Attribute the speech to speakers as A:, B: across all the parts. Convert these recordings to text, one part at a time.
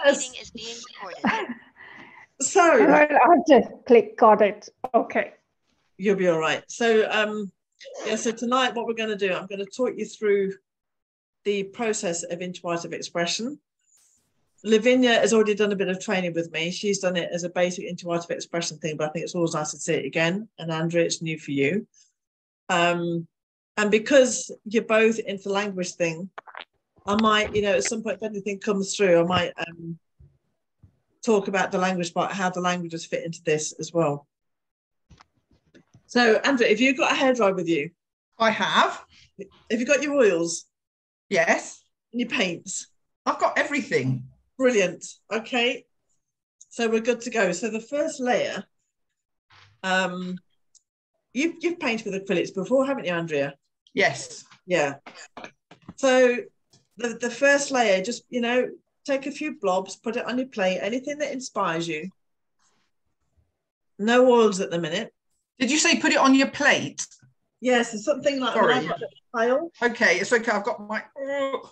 A: Meeting is being recorded.
B: So
C: I'll just click got it. Okay.
B: You'll be all right. So yeah, so tonight what we're going to do, I'm going to talk you through the process of intuitive expression. Lavinia has already done a bit of training with me. She's done it as a basic intuitive expression thing, but I think it's always nice to see it again. And Andrea, it's new for you. And because you're both into the language thing, I might, at some point, if anything comes through, I might talk about the language part, how the languages fit into this as well. So, Andrea, have you got a hairdryer with you?
D: I have.
B: Have you got your oils?
D: Yes.
B: And your paints?
D: I've got everything.
B: Brilliant. Okay. So we're good to go. So the first layer, you've painted with acrylics before, haven't you, Andrea?
D: Yes.
B: Yeah. So the first layer, just, take a few blobs, put it on your plate, anything that inspires you. No oils at the minute.
D: Did you say put it on your plate?
B: Yes, it's something like
D: Sorry.
B: I've got a pile.
D: Okay, it's okay. I've got my. Oh,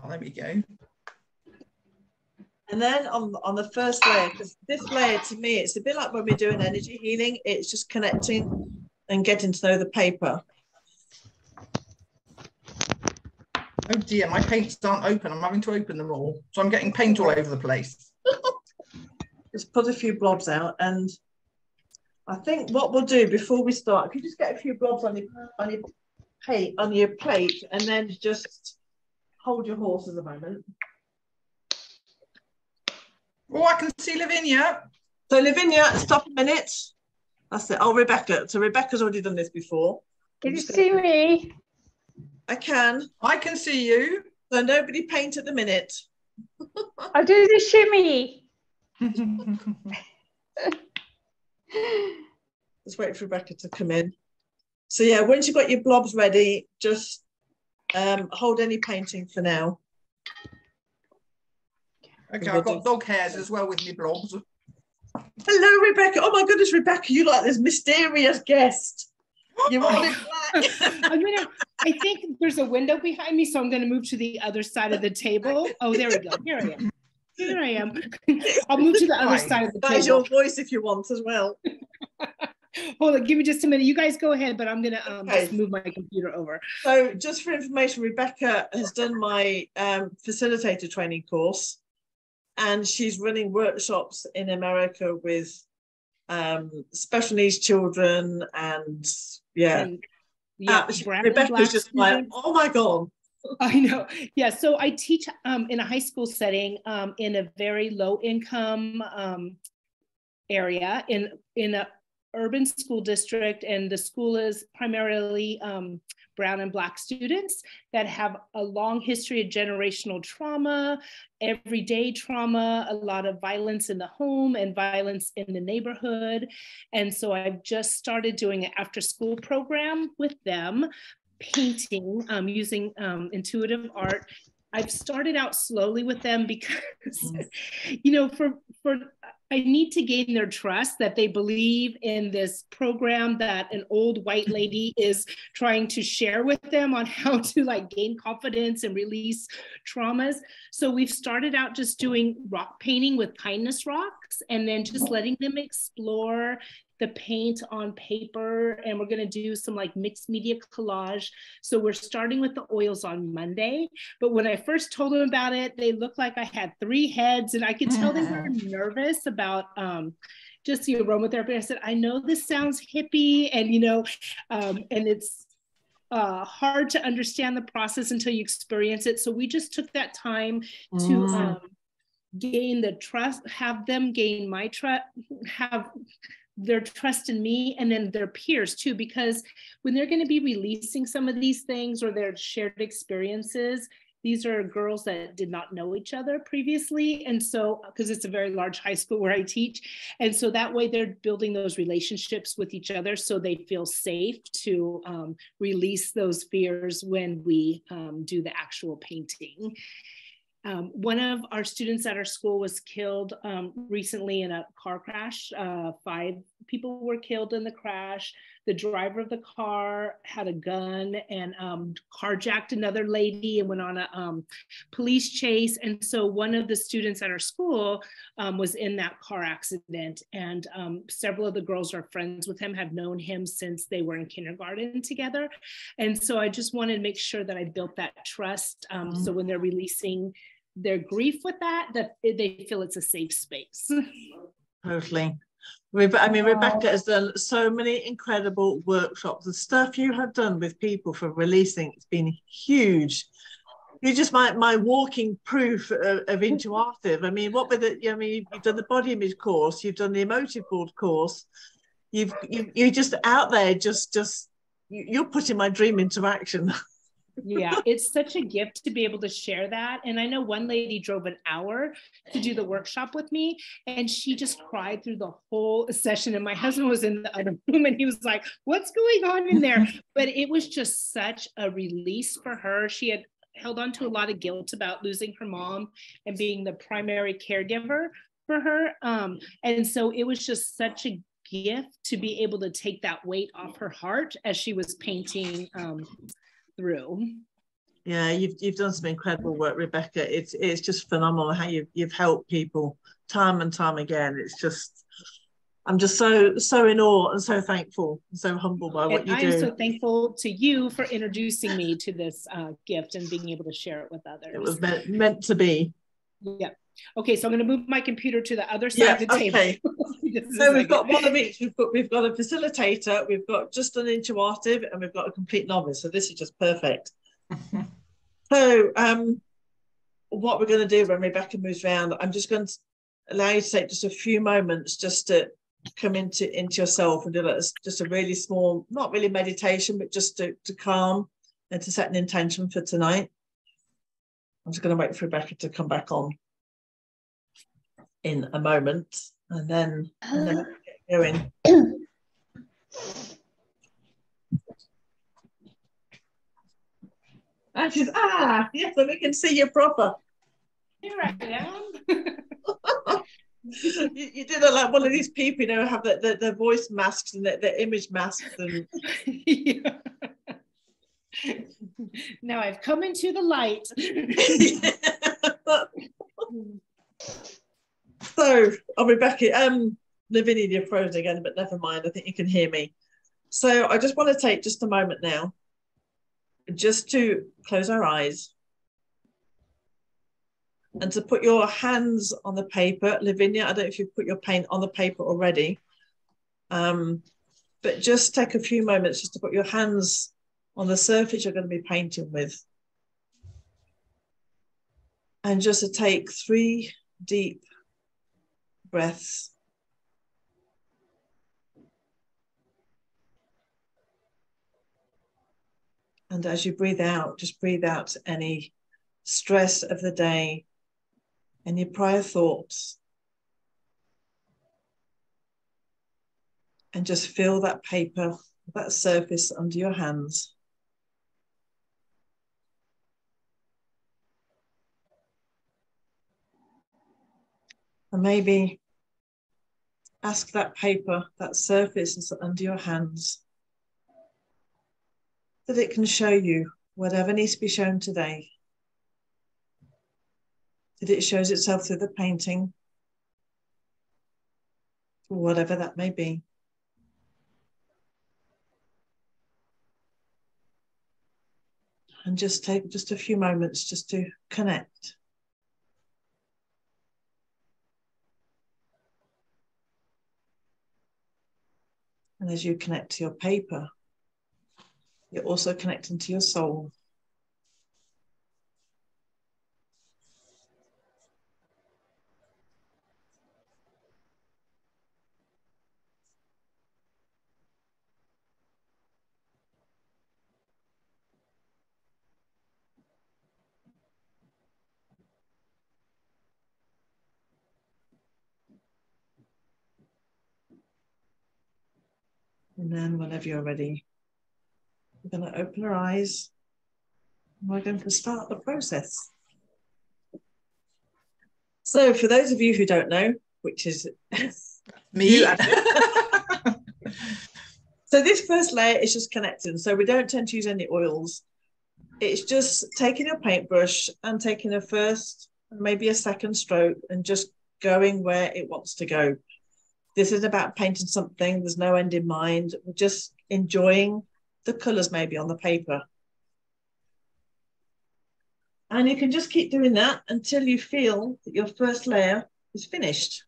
D: there we go.
B: And then on the first layer, because this layer to me, it's a bit like when we're doing energy healing. It's just connecting and getting to know the paper.
D: Oh dear, my paints aren't open. I'm having to open them all. So I'm getting paint all over the place.
B: Just put a few blobs out, and I think what we'll do before we start, if you just get a few blobs on your plate, and then just hold your horses a moment.
D: Oh, I can see Lavinia.
B: So Lavinia, stop a minute. That's it. Oh, Rebecca. So Rebecca's already done this before.
C: Can you see me?
B: I can.
D: I can see you.
B: So nobody paint at the minute.
C: I'll do the shimmy.
B: Let's wait for Rebecca to come in. So yeah, once you've got your blobs ready, just hold any painting for now.
D: Okay, I've got dog hairs as well with me blobs.
B: Hello, Rebecca. Oh my goodness, Rebecca, you like this mysterious guest. You want it black?
E: I think there's a window behind me, so I'm gonna move to the other side of the table. Oh, there we go. Here I am. Here I am. I'll move to the other side of the table.
B: That is your voice if you want as well.
E: Hold on, give me just a minute. You guys go ahead, but I'm gonna just move my computer over.
B: So just for information, Rebecca has done my facilitator training course, and she's running workshops in America with special needs children, and Rebecca's just like, oh my God.
E: I know. Yeah. So I teach in a high school setting in a very low income area in a urban school district, and the school is primarily brown and Black students that have a long history of generational trauma, everyday trauma, a lot of violence in the home and violence in the neighborhood. And so I've just started doing an after school program with them, painting, using intuitive art. I've started out slowly with them because, for I need to gain their trust that they believe in this program that an old white lady is trying to share with them on how to gain confidence and release traumas. So we've started out just doing rock painting with kindness rocks, and then just letting them explore the paint on paper, and we're going to do some mixed media collage. So we're starting with the oils on Monday, but when I first told them about it, they looked like I had 3 heads, and I could tell they were nervous about just the aromatherapy. I said, I know this sounds hippie, and and it's hard to understand the process until you experience it. So we just took that time to gain the trust, have them gain my trust, have their trust in me, and then their peers too, because when they're going to be releasing some of these things or their shared experiences, these are girls that did not know each other previously. And so, because it's a very large high school where I teach. And so that way they're building those relationships with each other so they feel safe to release those fears when we do the actual painting. One of our students at our school was killed recently in a car crash. 5 people were killed in the crash. the driver of the car had a gun and carjacked another lady and went on a police chase. And so one of the students at our school was in that car accident, and several of the girls are friends with him, have known him since they were in kindergarten together. And so I just wanted to make sure that I built that trust, so when they're releasing their grief with that they feel it's a safe space.
B: Totally. I mean, Rebecca has done so many incredible workshops. The stuff you have done with people for releasing, it's been huge. You're just my walking proof of Intuartiv. I mean, what with it? I mean, you've done the body image course, you've done the emotive board course. You're just out there, you're putting my dream into action.
E: Yeah, it's such a gift to be able to share that. And I know one lady drove an hour to do the workshop with me, and she just cried through the whole session. And my husband was in the other room and he was like, what's going on in there? But it was just such a release for her. She had held on to a lot of guilt about losing her mom and being the primary caregiver for her. And so it was just such a gift to be able to take that weight off her heart as she was painting through.
B: Yeah, you've done some incredible work, Rebecca. It's just phenomenal how you've helped people time and time again. It's just, I'm just so in awe and so thankful and so humbled by what you do.
E: I'm so thankful to you for introducing me to this gift and being able to share it with others.
B: It was meant to be.
E: Yeah. Okay, so I'm going to move my computer to the other side of the table.
B: Okay. So we've got one of each. We've got a facilitator, we've got just an Intuartiv, and we've got a complete novice. So this is just perfect. So what we're going to do when Rebecca moves around, I'm just going to allow you to take just a few moments just to come into yourself and do that. Just a really small, not really meditation, but just to calm and to set an intention for tonight. I'm just going to wait for Rebecca to come back on in a moment, and then we'll get going. And she's, yes, so we can see you proper.
E: Here I am.
B: You did like one of these people, you know, have their voice masks and their image masks. And
E: Yeah. Now I've come into the light.
B: So, Rebecca, Lavinia, you're frozen again, but never mind. I think you can hear me. So I just want to take just a moment now, just to close our eyes and to put your hands on the paper. Lavinia, I don't know if you've put your paint on the paper already, but just take a few moments just to put your hands on the surface you're going to be painting with. And just to take 3 deep breaths. And as you breathe out, just breathe out any stress of the day, any prior thoughts. And just feel that paper, that surface under your hands. And maybe ask that paper, that surface under your hands, that it can show you whatever needs to be shown today. That it shows itself through the painting, whatever that may be. And just take just a few moments just to connect. And as you connect to your paper, you're also connecting to your soul. And then whenever you're ready, we're going to open our eyes and we're going to start the process. So for those of you who don't know, which is
D: me,
B: So this first layer is just connecting. So we don't tend to use any oils. It's just taking your paintbrush and taking a first, maybe a second stroke and just going where it wants to go. This isn't about painting something. There's no end in mind. We're just enjoying the colours maybe on the paper. And you can just keep doing that until you feel that your first layer is finished.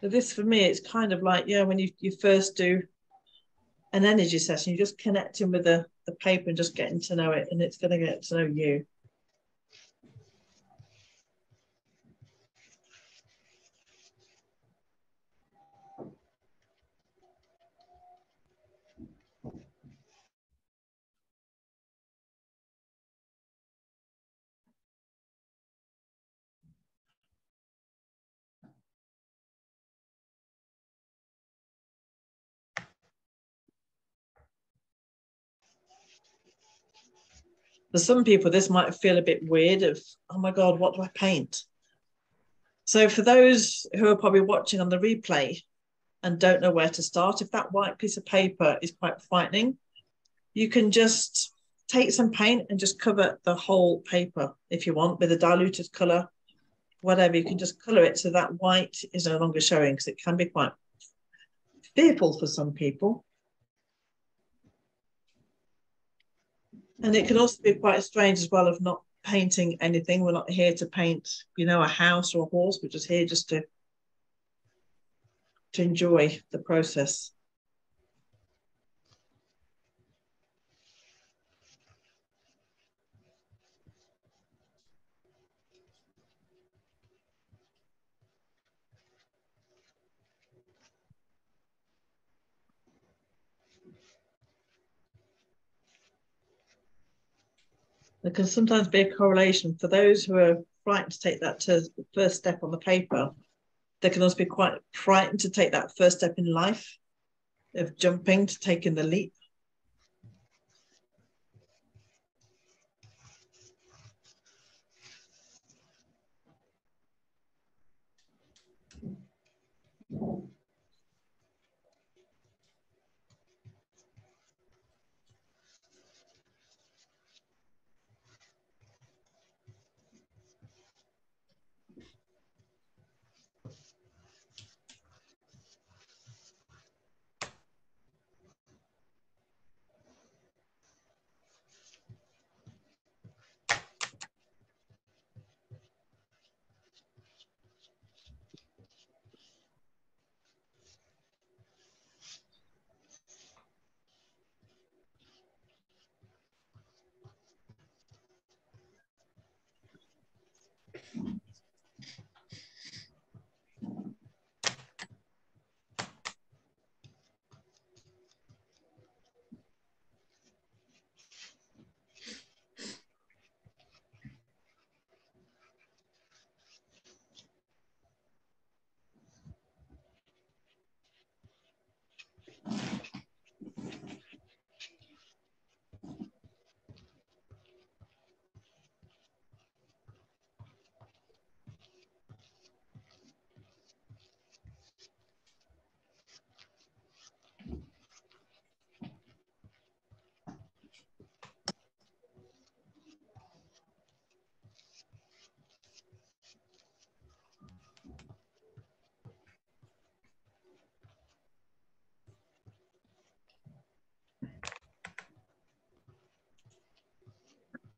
B: So this for me, it's kind of like, yeah, when you first do an energy session, you're just connecting with the paper and just getting to know it, and it's going to get to know you. For some people, this might feel a bit weird of, oh my God, what do I paint? So for those who are probably watching on the replay and don't know where to start, if that white piece of paper is quite frightening, you can just take some paint and just cover the whole paper if you want with a diluted colour, whatever. You can just colour it so that white is no longer showing, because it can be quite fearful for some people. And it can also be quite strange as well of not painting anything. We're not here to paint, you know, a house or a horse. We're just here just to enjoy the process. There can sometimes be a correlation for those who are frightened to take that to the first step on the paper. They can also be quite frightened to take that first step in life of jumping, to taking the leap.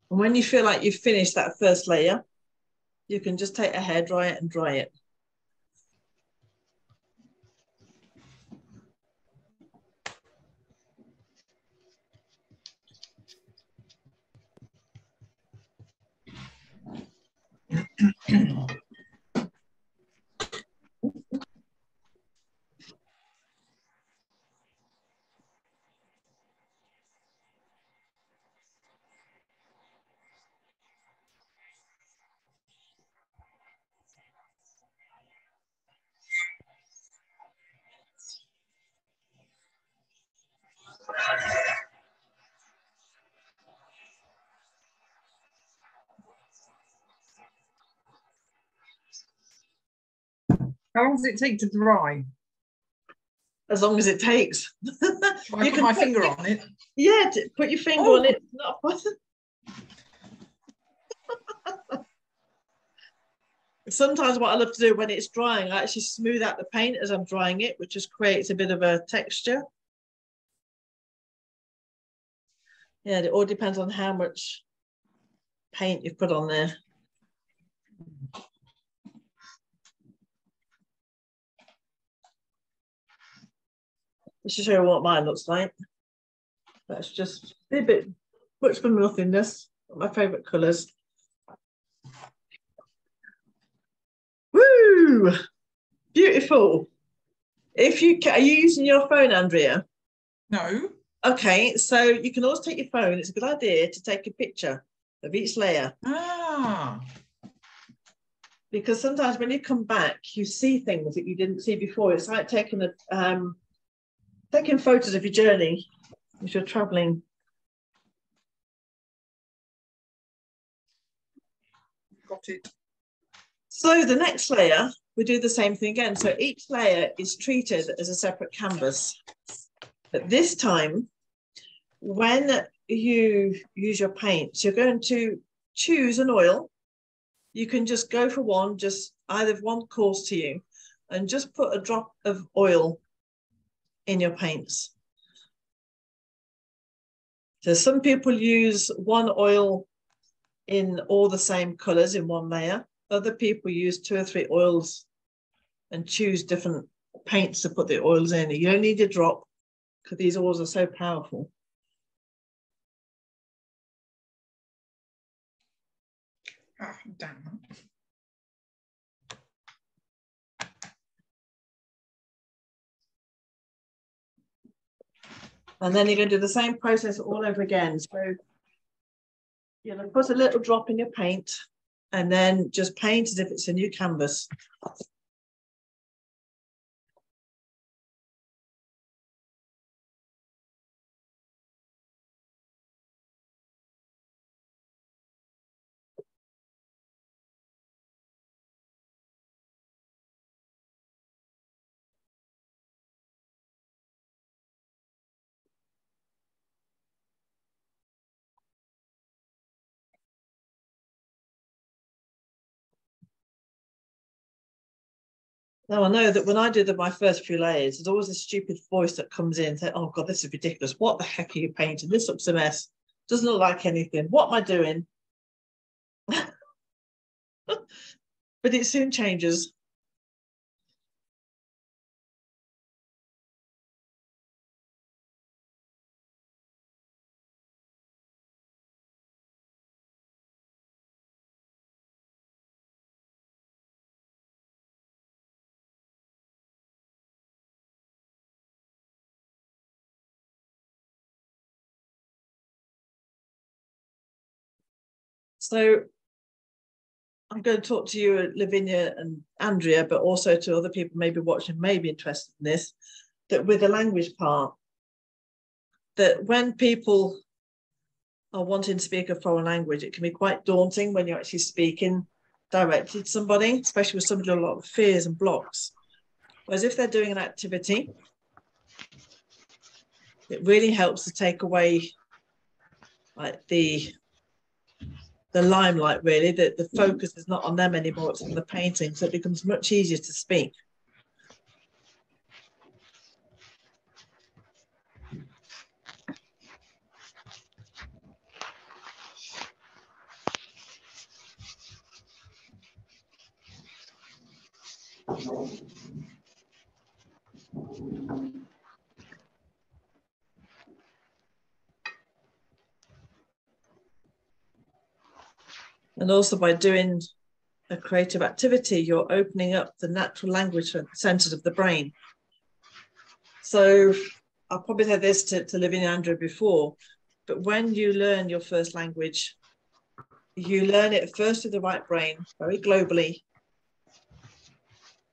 B: And when you feel like you've finished that first layer, you can just take a hairdryer and dry it.
D: How long does it take to dry?
B: As long as it takes.
D: Shall I put my finger on it?
B: Yeah, put your finger on it. Not a button. Sometimes what I love to do when it's drying, I actually smooth out the paint as I'm drying it, which just creates a bit of a texture. Yeah, it all depends on how much paint you've put on there. Just to show you what mine looks like. That's just a bit much for nothingness. My favourite colours. Woo! Beautiful. If you are you using your phone, Andrea?
D: No.
B: Okay, so you can always take your phone. It's a good idea to take a picture of each layer.
D: Ah.
B: Because sometimes when you come back, you see things that you didn't see before. It's like taking photos of your journey if you're traveling.
D: Got it.
B: So the next layer, we do the same thing again. So each layer is treated as a separate canvas. But this time, when you use your paints, you're going to choose an oil. You can just go for one, just either one course to you, and just put a drop of oil in your paints. So some people use one oil in all the same colors in one layer. Other people use 2 or 3 oils and choose different paints to put the oils in. You don't need a drop because these oils are so powerful.
D: Ah, damn.
B: And then you're going to do the same process all over again. So you're going to put a little drop in your paint and then just paint as if it's a new canvas. Now I know that when I do my first few layers, there's always a stupid voice that comes in and says, oh God, this is ridiculous. What the heck are you painting? This looks a mess. Doesn't look like anything. What am I doing? But it soon changes. So I'm going to talk to you, Lavinia and Andrea, but also to other people maybe watching, maybe interested in this, that with the language part, that when people are wanting to speak a foreign language, it can be quite daunting when you're actually speaking directly to somebody, especially with somebody with a lot of fears and blocks. Whereas if they're doing an activity, it really helps to take away like the limelight, really, that the focus is not on them anymore, it's on the painting, so it becomes much easier to speak. And also by doing a creative activity, you're opening up the natural language centers of the brain. So I'll probably said this to Lavinia and Andrew before, but when you learn your first language, you learn it first with the right brain, very globally,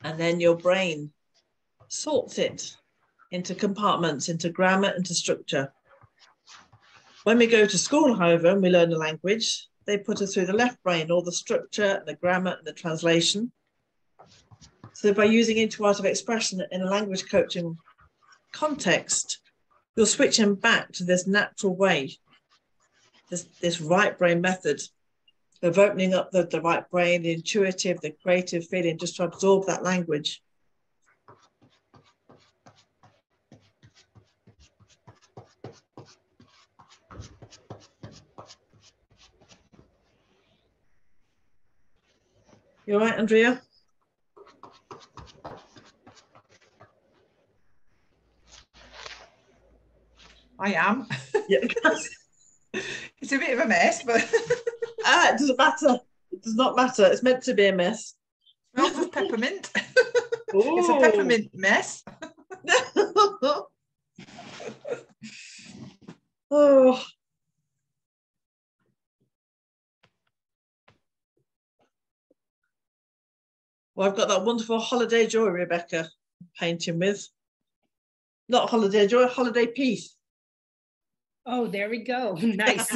B: and then your brain sorts it into compartments, into grammar, into structure. When we go to school, however, and we learn a language, they put us through the left brain, all the structure, and the grammar, and the translation. So by using intuitive expression in a language coaching context, you're switching back to this natural way, this right brain method of opening up the right brain, the intuitive, the creative feeling, just to absorb that language. You all right, Andrea?
D: I am.
B: Yeah.
D: It's a bit of a mess, but
B: It doesn't matter. It does not matter. It's meant to be a mess.
D: smells of peppermint. It's a peppermint mess.
B: Oh. Well, I've got that wonderful Holiday Joy, Rebecca, painting with. Not Holiday Joy, Holiday Peace.
E: Oh, there we go. Nice.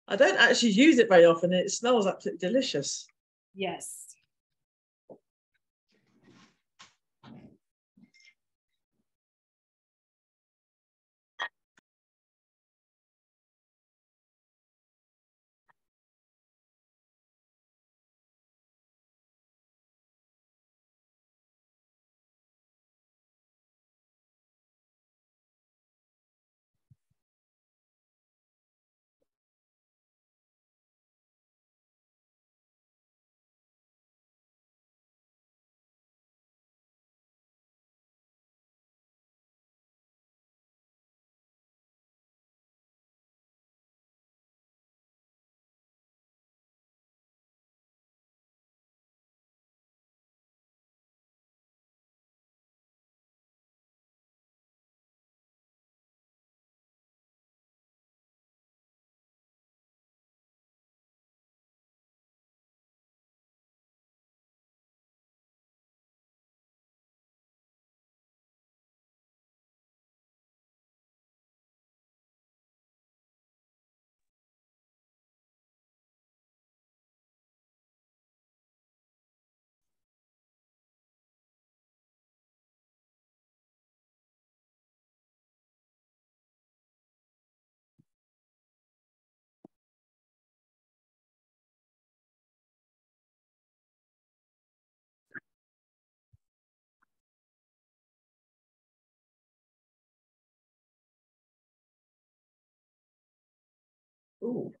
B: I don't actually use it very often. It smells absolutely delicious.
E: Yes.
B: Ooh.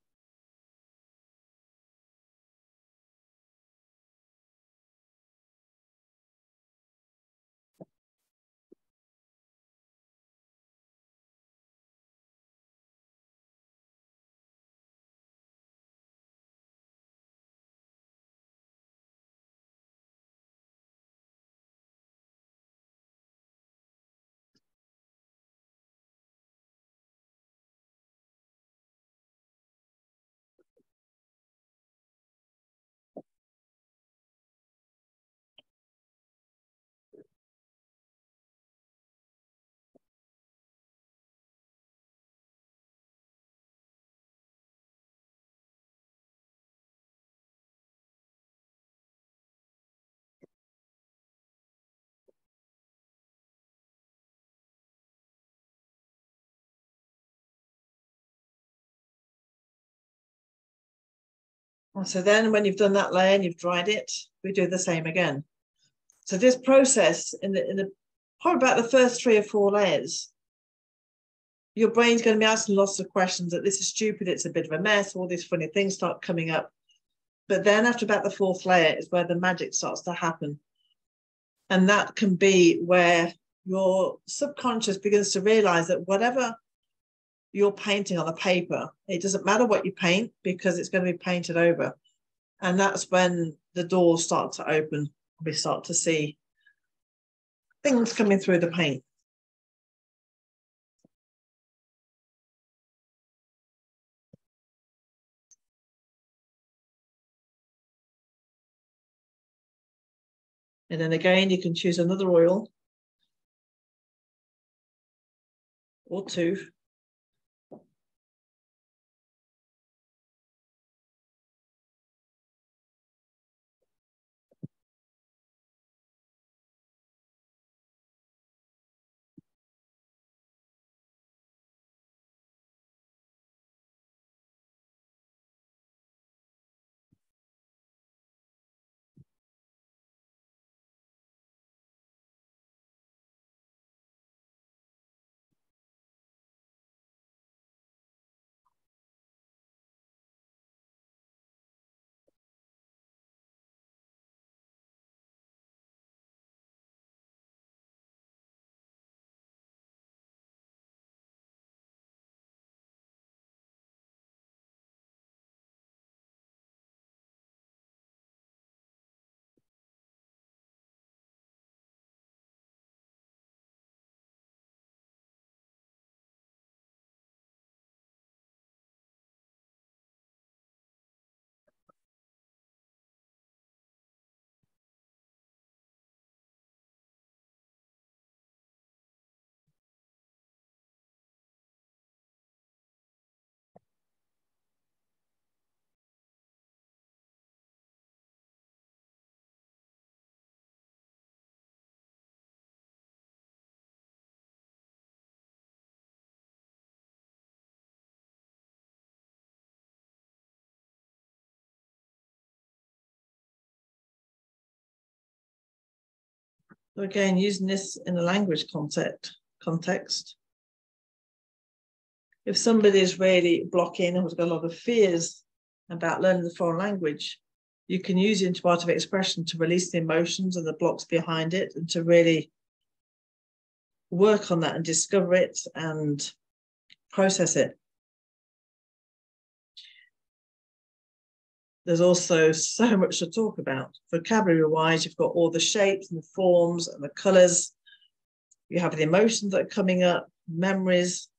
B: So then when you've done that layer and you've dried it, we do the same again. So this process in the probably about the first 3 or 4 layers, your brain's going to be asking lots of questions that this is stupid, it's a bit of a mess, all these funny things start coming up. But then after about the 4th layer is where the magic starts to happen. And that can be where your subconscious begins to realize that whatever you're painting on the paper, it doesn't matter what you paint because it's going to be painted over. And that's when the doors start to open. We start to see things coming through the paint. And then again, you can choose another oil or 2. So again, using this in a language context. If somebody is really blocking or has got a lot of fears about learning the foreign language, you can use intuitive expression to release the emotions and the blocks behind it and to really work on that and discover it and process it. There's also so much to talk about. Vocabulary-wise, you've got all the shapes and the forms and the colours. You have the emotions that are coming up, memories.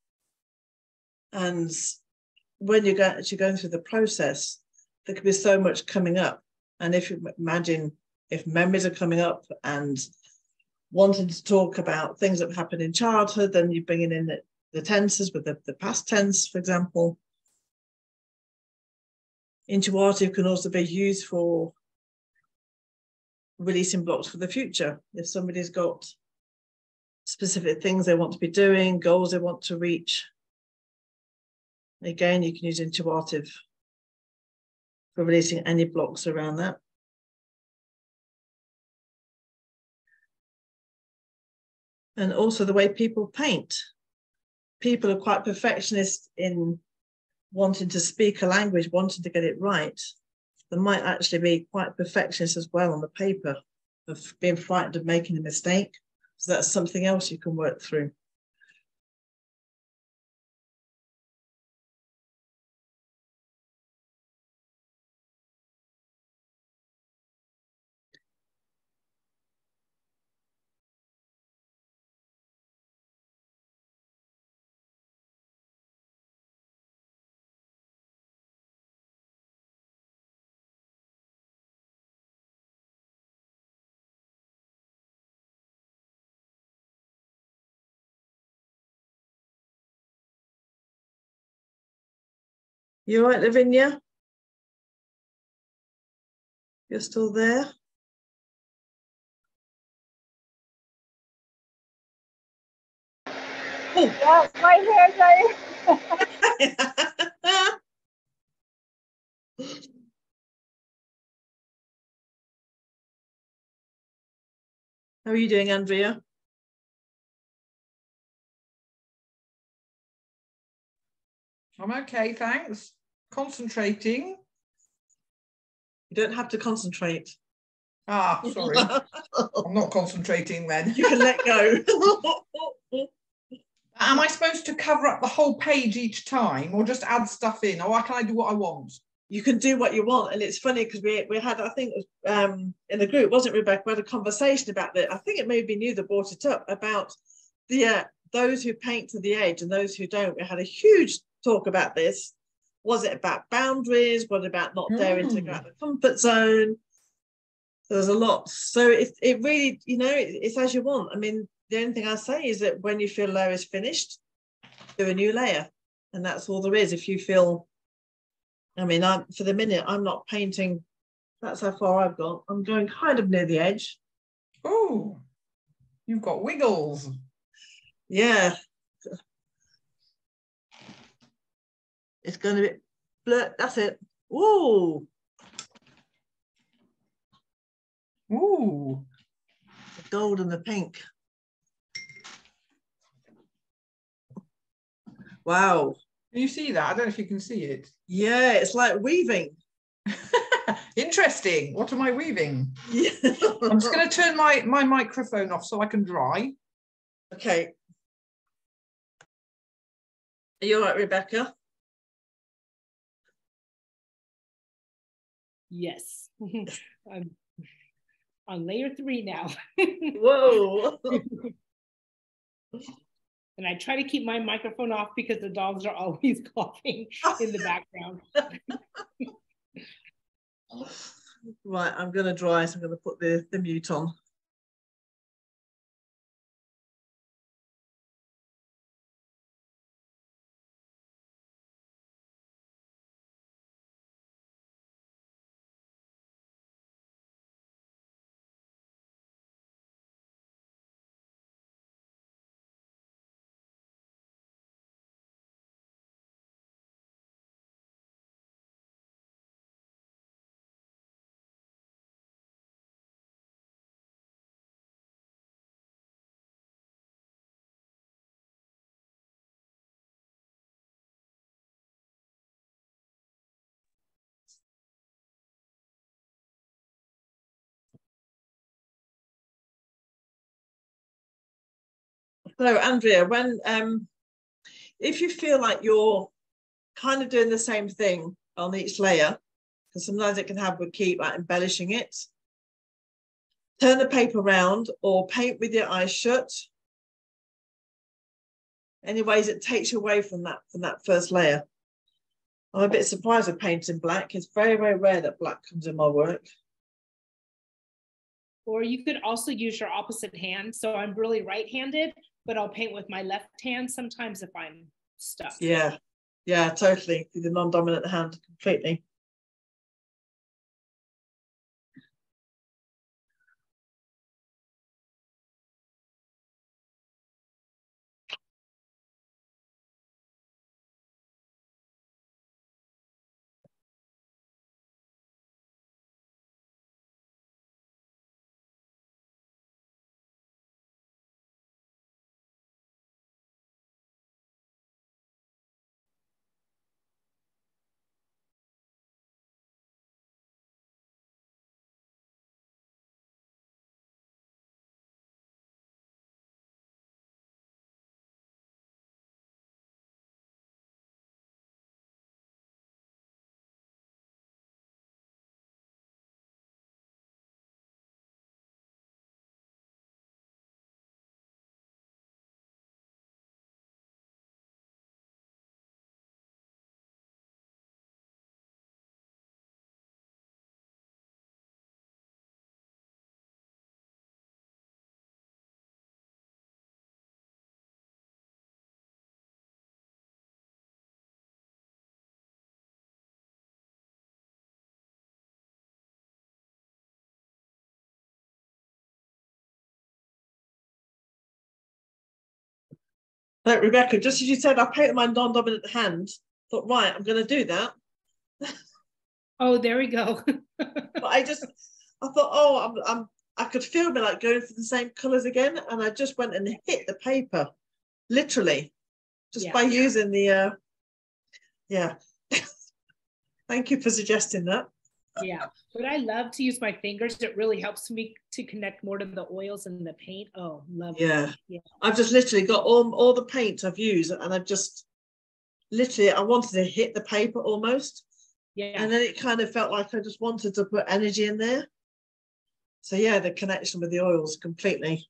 B: And when you're actually going through the process, there could be so much coming up. And if you imagine if memories are coming up and wanting to talk about things that happened in childhood, then you're bringing in the tenses with the past tense, for example. Intuitive can also be used for releasing blocks for the future. If somebody's got specific things they want to be doing, goals they want to reach, again, you can use intuitive for releasing any blocks around that. And also the way people paint. People are quite perfectionist in wanting to speak a language, wanting to get it right. They might actually be quite perfectionist as well on the paper, of being frightened of making a mistake. So that's something else you can work through. You all right, Lavinia? You're still there? Oh.
C: Yeah, my hair,
B: How are you doing, Andrea?
D: I'm okay, thanks. Concentrating.
B: You don't have to concentrate.
D: Ah, sorry. I'm not concentrating then.
B: You can let go.
D: Am I supposed to cover up the whole page each time or just add stuff in? Or can I do what I want?
B: You can do what you want. And it's funny because we had, I think, in the group, wasn't it, Rebecca? We had a conversation about that. I think it may be you that brought it up about those who paint to the edge and those who don't. We had a huge talk about this. Was it about boundaries? Was it about not daring to go out of the comfort zone? There's a lot. So it really, it's as you want. I mean, the only thing I say is that when you feel layer is finished, do a new layer. And that's all there is. If you feel, I mean, for the minute, I'm not painting. That's how far I've got. I'm going kind of near the edge.
D: Oh, you've got wiggles.
B: Yeah. It's going to be blur. That's it. Ooh.
D: Ooh.
B: The gold and the pink. Wow.
D: Can you see that? I don't know if you can see it.
B: Yeah, it's like weaving.
D: Interesting. What am I weaving?
B: Yeah.
D: I'm just going to turn my microphone off so I can dry.
B: Okay. Are you all right, Rebecca?
E: Yes. I'm on layer 3 now.
B: Whoa.
E: And I try to keep my microphone off because the dogs are always coughing in the background.
B: Right, I'm going to dry, so I'm going to put the mute on. So Andrea, when if you feel like you're kind of doing the same thing on each layer, because sometimes it can have with keep like embellishing it, turn the paper around or paint with your eyes shut. Anyways, it takes you away from that first layer. I'm a bit surprised with painting black. It's very, very rare that black comes in my work.
E: Or you could also use your opposite hand. So I'm really right-handed, but I'll paint with my left hand sometimes if I'm stuck.
B: Yeah, yeah, totally. The non-dominant hand, completely. Like Rebecca, just as you said, I painted my non-dominant hand. Thought, right, I'm going to do that.
E: Oh, there we go.
B: But I thought, oh, I could feel me like going for the same colors again, and I just went and hit the paper, literally, just by using the. Yeah. Thank you for suggesting that.
E: Yeah, but I love to use my fingers. It really helps me to connect more to the oils and the paint. Oh, love it.
B: Yeah.
E: Yeah.
B: I've just literally got all the paint I've used, and I've just literally, I wanted to hit the paper almost.
E: Yeah.
B: And then it kind of felt like I just wanted to put energy in there. So yeah, the connection with the oils completely.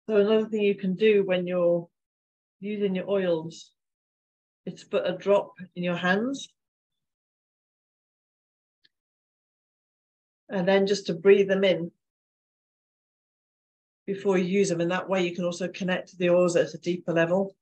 B: So another thing you can do when you're using your oils is to put a drop in your hands and then just to breathe them in before you use them. And that way you can also connect to the oils at a deeper level.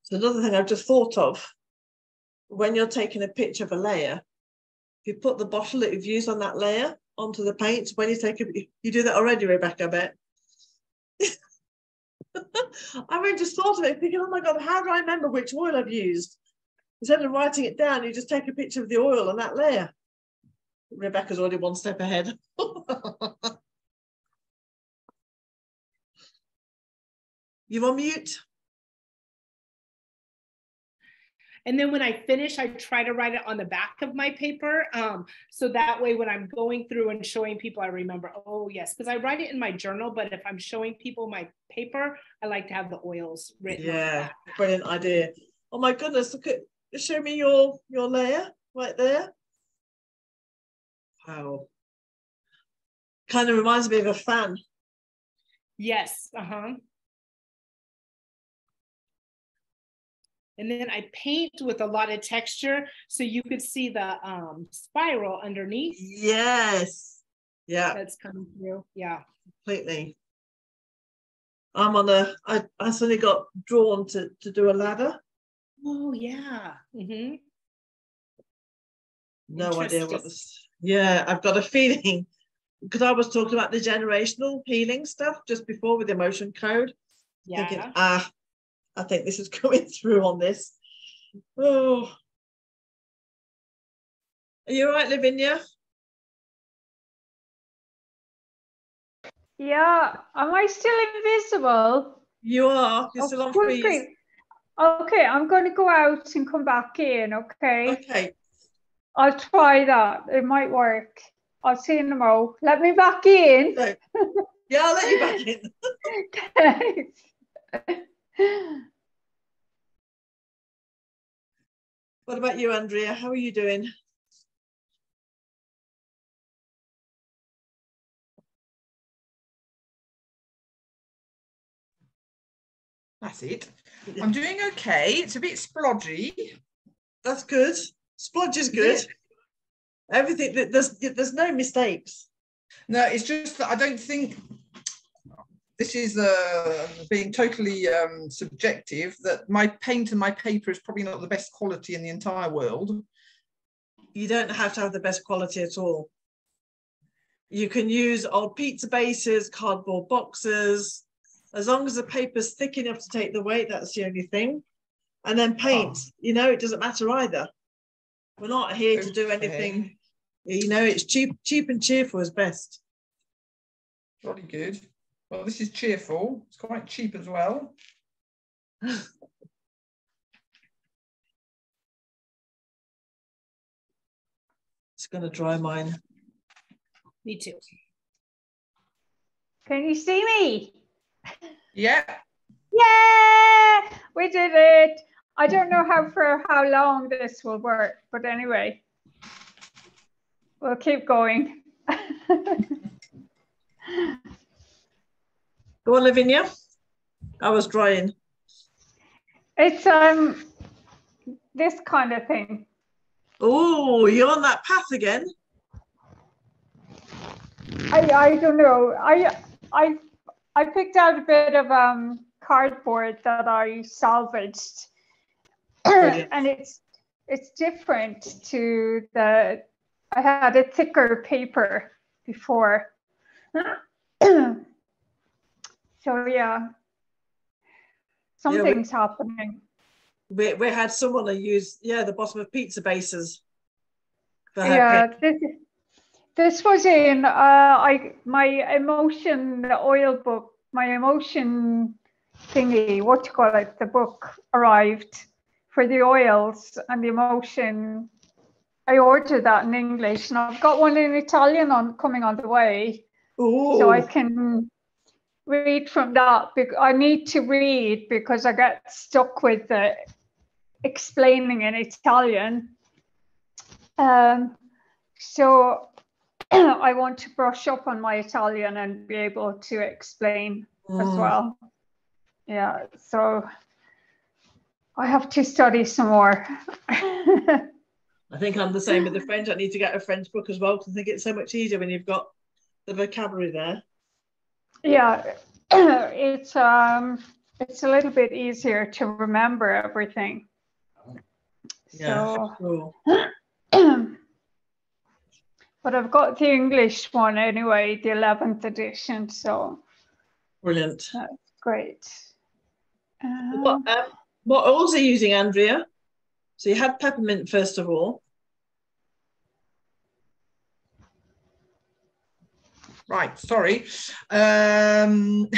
B: So another thing I've just thought of, when you're taking a picture of a layer, if you put the bottle that you've used on that layer onto the paint, when you take it, you do that already, Rebecca, I bet. I really just thought of it, thinking, oh my God, how do I remember which oil I've used? Instead of writing it down, you just take a picture of the oil on that layer. Rebecca's already one step ahead. You on mute?
E: And then when I finish, I try to write it on the back of my paper. So that way, when I'm going through and showing people, I remember, oh yes, because I write it in my journal, but if I'm showing people my paper, I like to have the oils written on the back.
B: Brilliant idea. Oh my goodness, look at, show me your layer right there. Wow. Kind of reminds me of a fan.
E: Yes, And then I paint with a lot of texture so you could see the spiral underneath.
B: Yes. Yeah.
E: That's coming through. Yeah.
B: Completely. I'm on I suddenly got drawn to do a ladder.
E: Oh, yeah.
B: No idea what this. Yeah, I've got a feeling, because I was talking about the generational healing stuff just before with emotion code.
E: Yeah.
B: Thinking, I think this is coming through on this. Oh. Are you all right, Lavinia?
C: Yeah. Am I still invisible?
B: You are. You're still on freeze.
C: Great. Okay, I'm going to go out and come back in, okay?
B: Okay.
C: I'll try that. It might work. I'll see you in a moment. Let me back in.
B: So, Yeah, I'll let you back in.
C: Thanks.
B: What about you, Andrea? How are you doing?
D: That's it. I'm doing okay. It's a bit splodgy.
B: That's good. Splodge is good. Everything, there's no mistakes.
D: No, it's just that I don't think this is being totally subjective, that my paint and my paper is probably not the best quality in the entire world.
B: You don't have to have the best quality at all. You can use old pizza bases, cardboard boxes, as long as the paper's thick enough to take the weight, that's the only thing. And then paint, it doesn't matter either. We're not here to do anything, it's cheap and cheerful is best.
D: Jolly good. Well, this is cheerful. It's quite cheap as well.
B: It's going to dry mine.
E: Me too.
C: Can you see me?
D: Yeah.
C: Yeah, we did it. I don't know for how long this will work, but anyway, we'll keep going.
B: Go on, Lavinia. I was drying.
C: It's this kind of thing.
B: Oh, you're on that path again.
C: I don't know. I picked out a bit of cardboard that I salvaged, and it's different to I had a thicker paper before. So yeah, something's happening.
B: We had someone that used the bottom of pizza bases.
C: Yeah, this was in my emotion oil book, my emotion thingy, what you call it, the book arrived for the oils and the emotion. I ordered that in English, and I've got one in Italian coming on the way.
B: Ooh.
C: So I can read from that. I need to read because I get stuck with explaining in Italian. So I want to brush up on my Italian and be able to explain as well. Yeah, so I have to study some more.
B: I think I'm the same with the French. I need to get a French book as well, because I think it's so much easier when you've got the vocabulary there.
C: Yeah, it's a little bit easier to remember everything.
B: Yeah,
C: so,
B: sure.
C: But I've got the English one anyway, the 11th edition, so
B: Brilliant.
C: that's great.
B: What oils are you using, Andrea? So you had peppermint first of all.
D: Right, sorry. Well,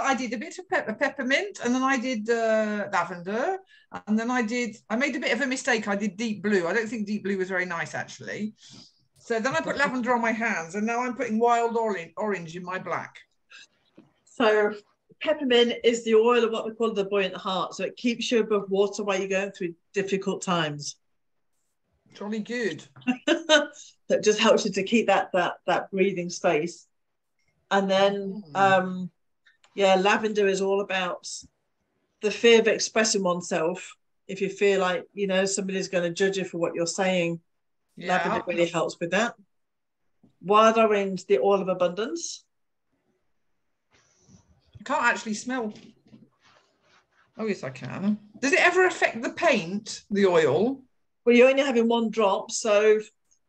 D: I did a bit of peppermint, and then I did lavender, and then I made a bit of a mistake. I did deep blue. I don't think deep blue was very nice, actually. So then I put lavender on my hands, and now I'm putting wild orange in my black.
B: So peppermint is the oil of what we call the buoyant heart. So it keeps you above water while you're going through difficult times.
D: Jolly good.
B: That just helps you to keep that breathing space. And then lavender is all about the fear of expressing oneself. If you feel like somebody's going to judge you for what you're saying, lavender really helps with that. Wild orange, the oil of abundance.
D: I can't actually smell. Oh yes, I can. Does it ever affect the paint, the oil?
B: Well, you're only having one drop, so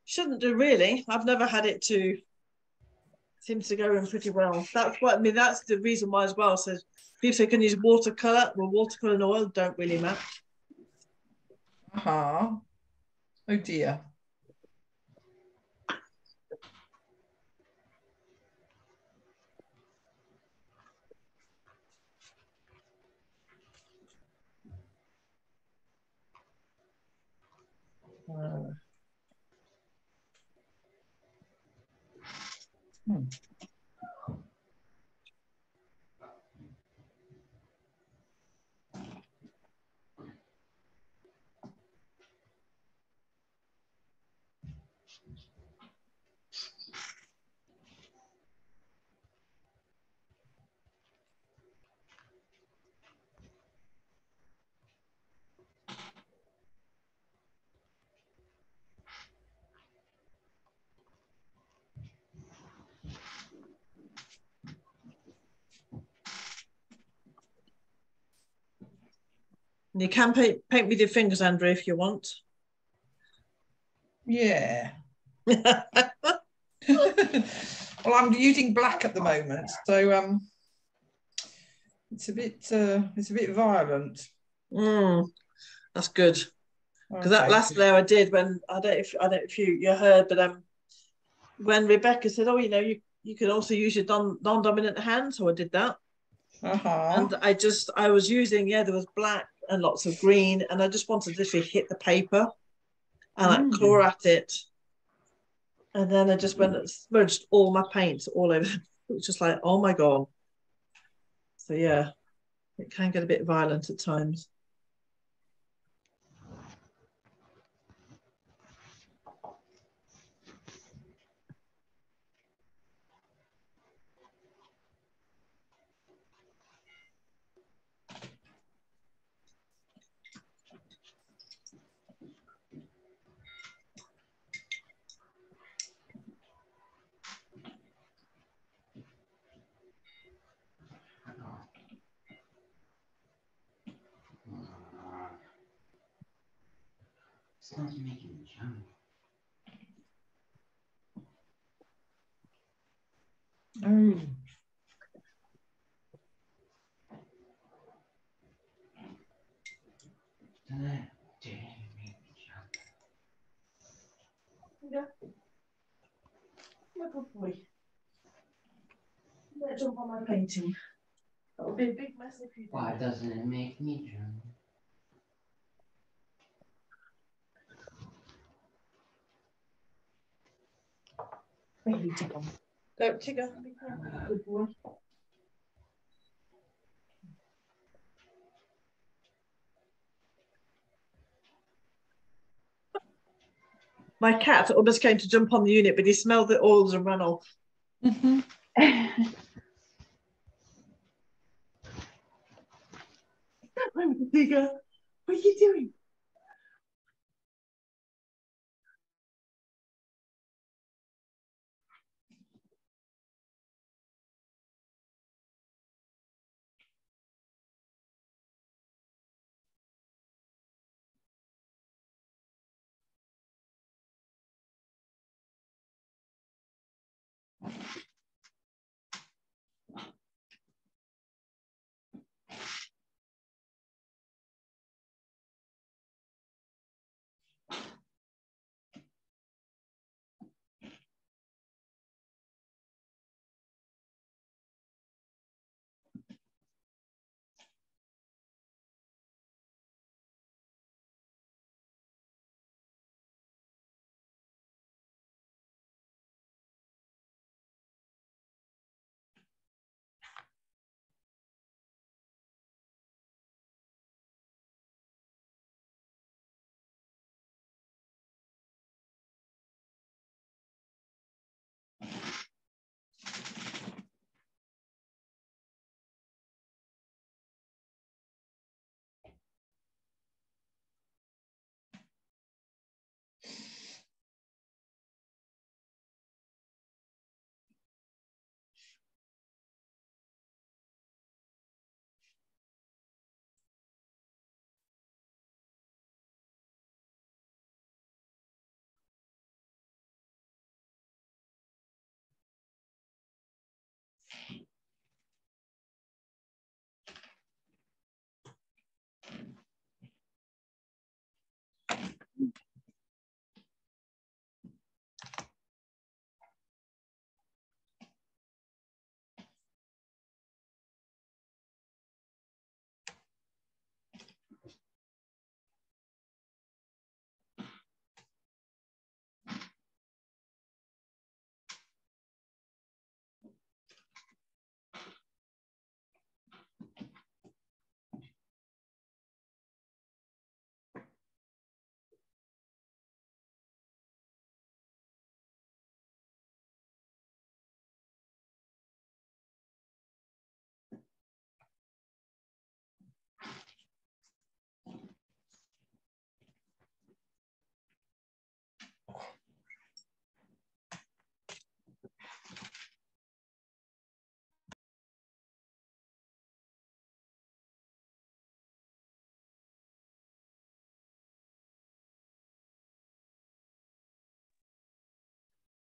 B: shouldn't do really. I've never had it to seems to go in pretty well. That's the reason why as well. So people say can use watercolor. Well, watercolor and oil don't really match.
D: Oh dear.
B: And you can paint with your fingers, Andrew, if you want.
D: Yeah. Well, I'm using black at the moment, so it's a bit violent.
B: That's good. Because that last layer I did when I don't know if you heard, but when Rebecca said, "Oh, you know, you can also use your non-dominant hand," so I did that. And I was using, there was black and lots of green, and I just wanted to literally hit the paper and like claw at it. And then I just went and smudged all my paint all over. It was just like, oh my God. So yeah, it can get a bit violent at times.
F: It's not making me jump.
D: Oh.
F: That didn't make me jump.
B: Yeah. Good boy. Don't jump on my painting. That would be a big mess if you did.
F: Why doesn't it make me jump?
B: Baby jump. Go, Tigger. Be careful. Good boy. My cat almost came to jump on the unit, but he smelled the oils and ran off. Tigger, what are you doing?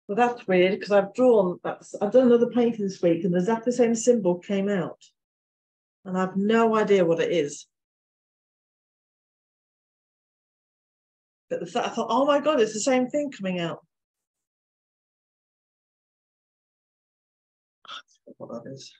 B: Well, that's weird because I've done another painting this week and the exactly same symbol came out. And I have no idea what it is. But I thought, oh my God, it's the same thing coming out. I don't know what that is.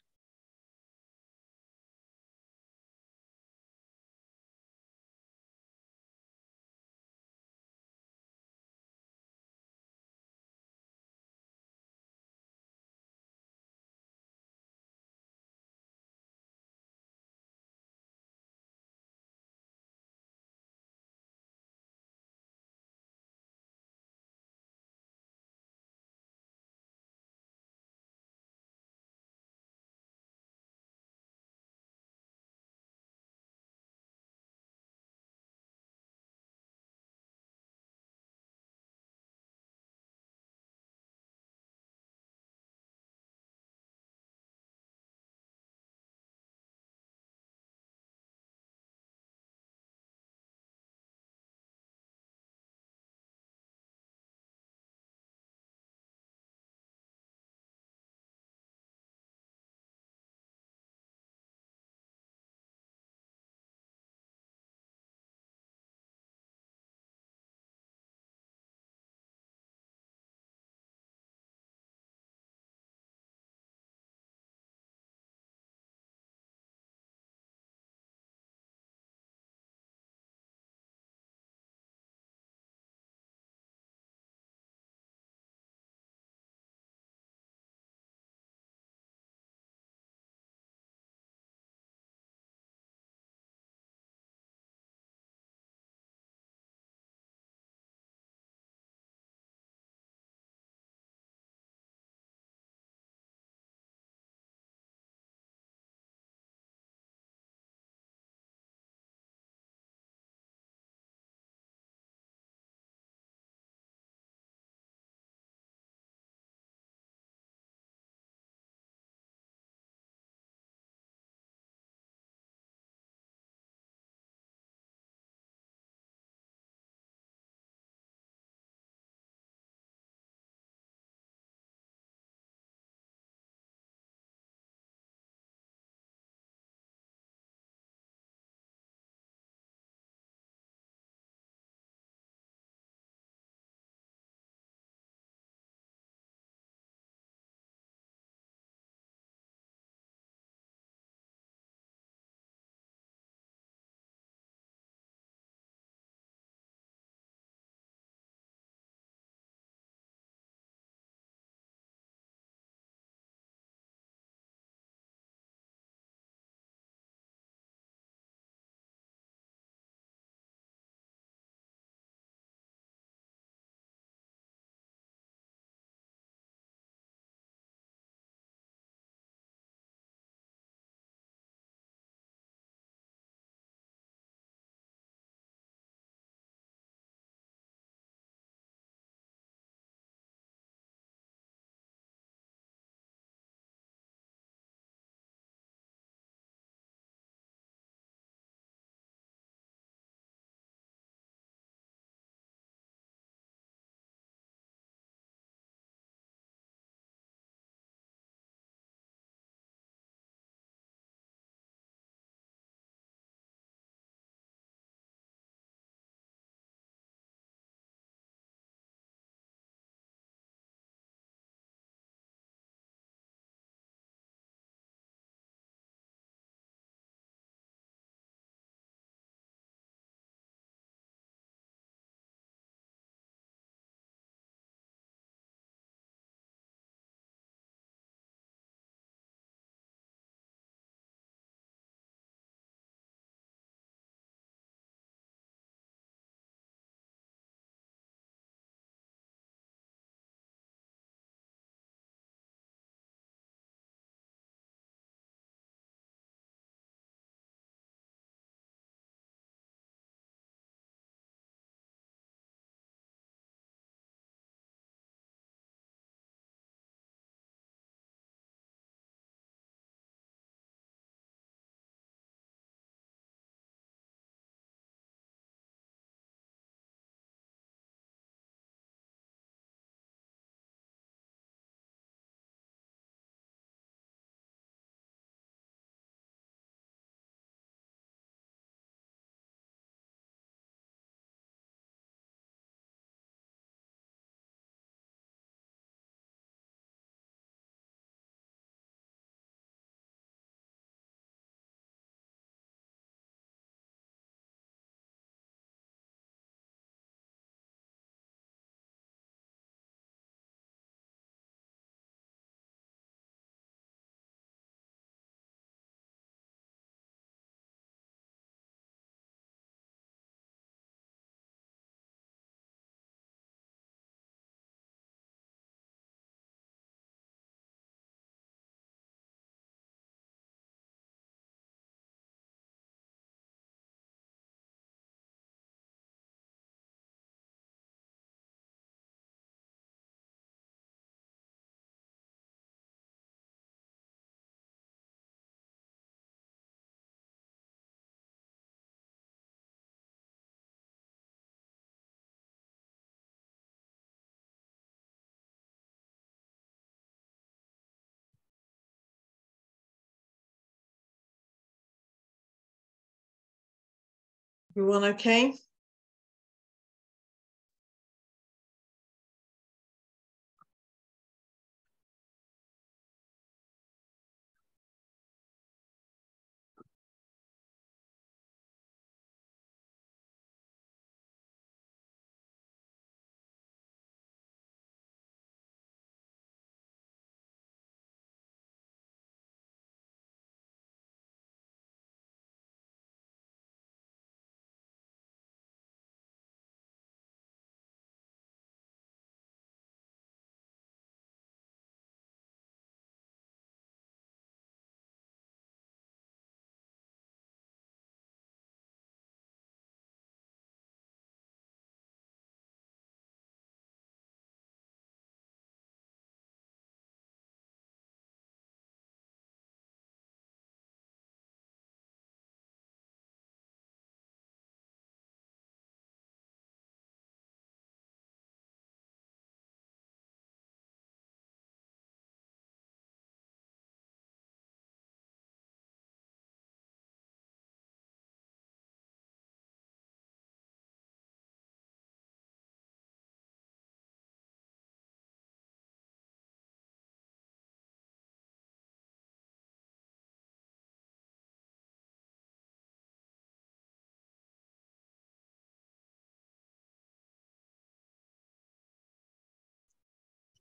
B: Everyone okay?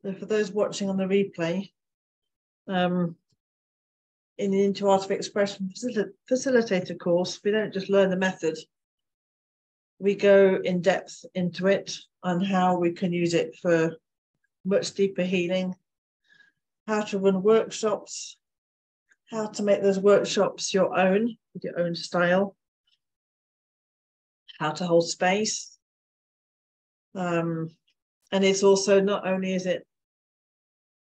B: So for those watching on the replay, in the Intuartiv Expression Facilitator course, we don't just learn the method, we go in depth into it and how we can use it for much deeper healing, how to run workshops, how to make those workshops your own, with your own style, how to hold space. And it's also, not only is it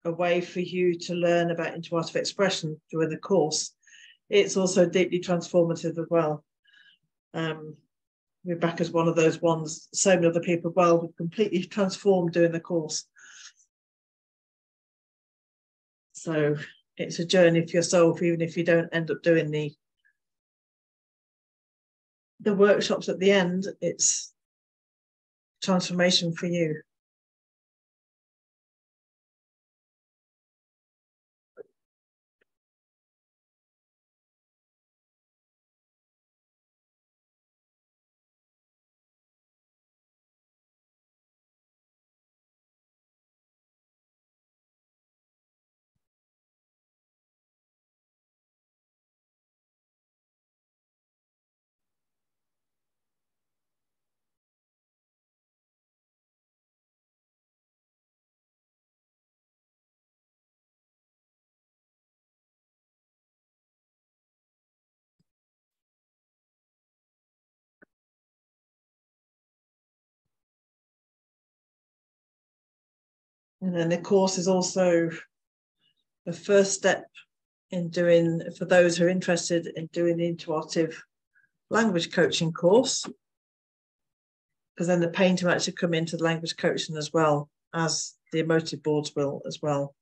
B: a way for you to learn about intuitive expression during the course, it's also deeply transformative as well. Rebecca's one of those ones, so many other people well who've completely transformed during the course. So it's a journey for yourself, even if you don't end up doing the workshops at the end, it's transformation for you. And then the course is also the first step in doing, for those who are interested in doing the Intuartiv language coaching course, because then the painter will actually come into the language coaching as well as the emotive boards will as well.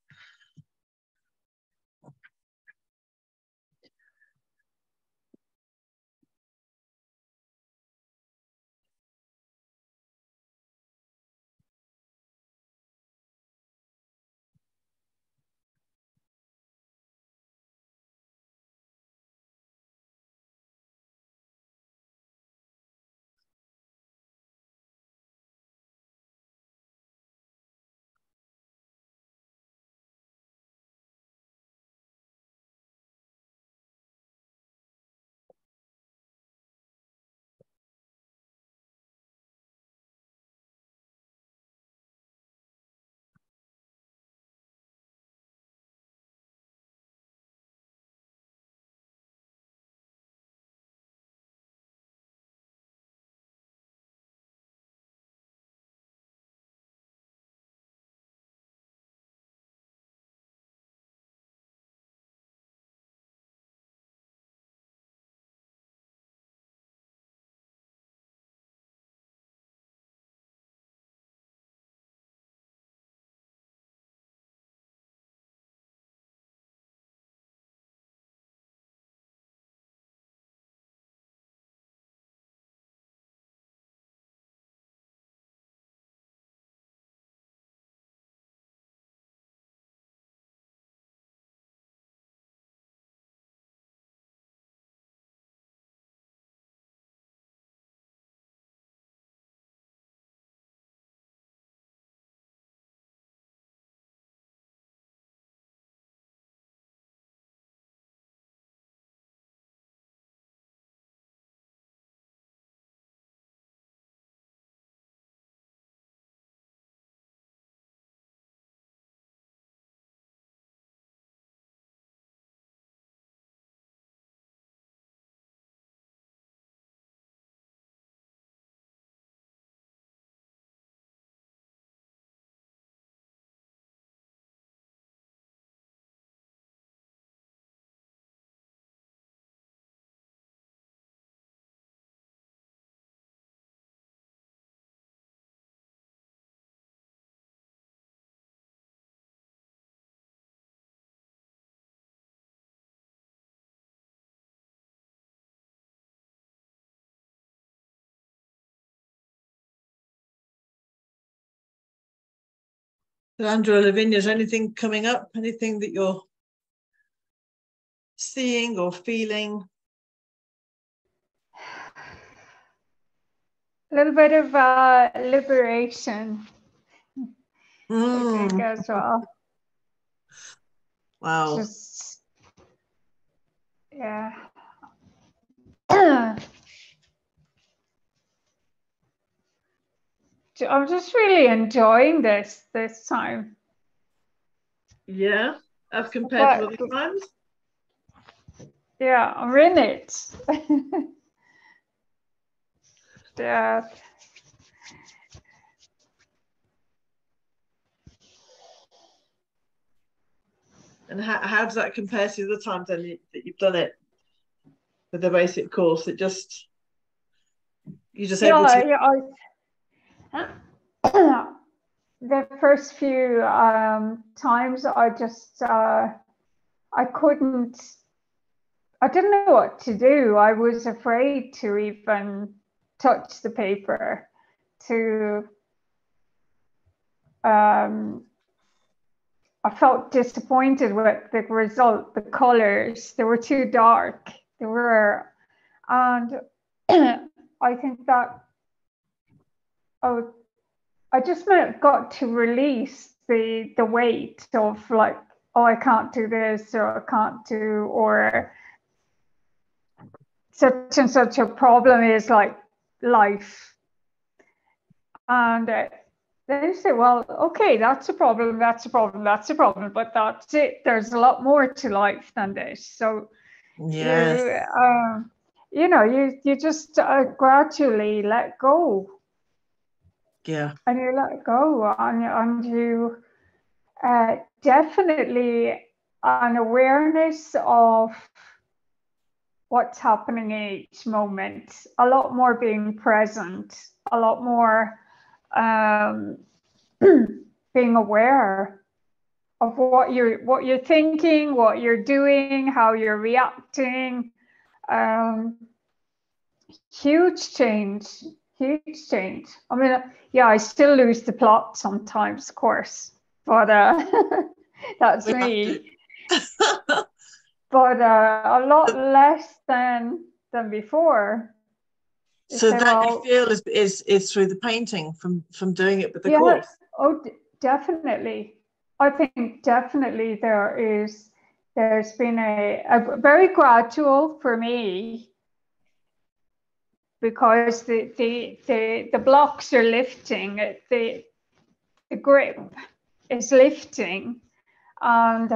B: Andrea, Lavinia, is anything coming up? Anything that you're seeing or feeling?
C: A little bit of liberation, I think, as well.
B: Wow.
C: Just, yeah. I'm just really enjoying this time.
B: Yeah, as compared to other times?
C: Yeah, I'm in it. Yeah.
B: And how does that compare to the other times then that you've done it with the basic course? You're just able to...
C: The first few times I didn't know what to do. I was afraid to even touch the paper. I felt disappointed with the result. The colors, they were too dark. And I think that I just got to release the weight of like, oh, I can't do this, or I can't do, or such and such a problem is like life. And then you say, well, okay, that's a problem, that's a problem, that's a problem, but that's it. There's a lot more to life than this. So,
B: yes.
C: you just gradually let go.
B: Yeah.
C: And you let go, and you definitely an awareness of what's happening in each moment, a lot more being present, a lot more being aware of what you're thinking, what you're doing, how you're reacting. Huge change. I mean, yeah, I still lose the plot sometimes, of course, but that's me. But a lot less than before.
B: So that you feel is through the painting from doing it with the course?
C: Oh, definitely. I think definitely there's been a very gradual for me, because the blocks are lifting, the grip is lifting, and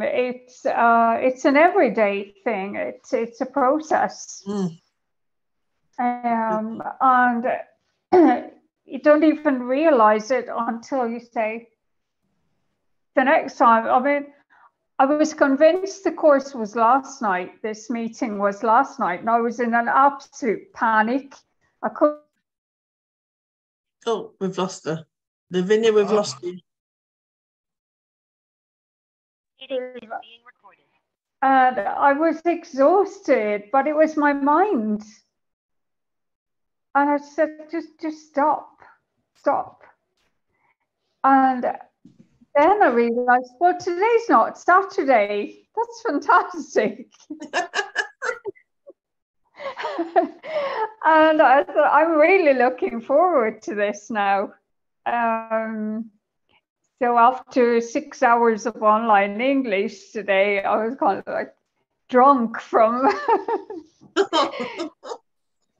C: it's an everyday thing. It's a process. And you don't even realize it until you say the next time. I mean, I was convinced the course was last night. This meeting was last night, and I was in an absolute panic. I couldn't.
B: Oh, we've lost her. Lavinia, we've lost you.
A: It is being recorded.
C: And I was exhausted, but it was my mind. And I said, just stop. And then I realized, well, today's not Saturday. That's fantastic. And I thought, I'm really looking forward to this now. So after 6 hours of online English today, I was kind of like drunk from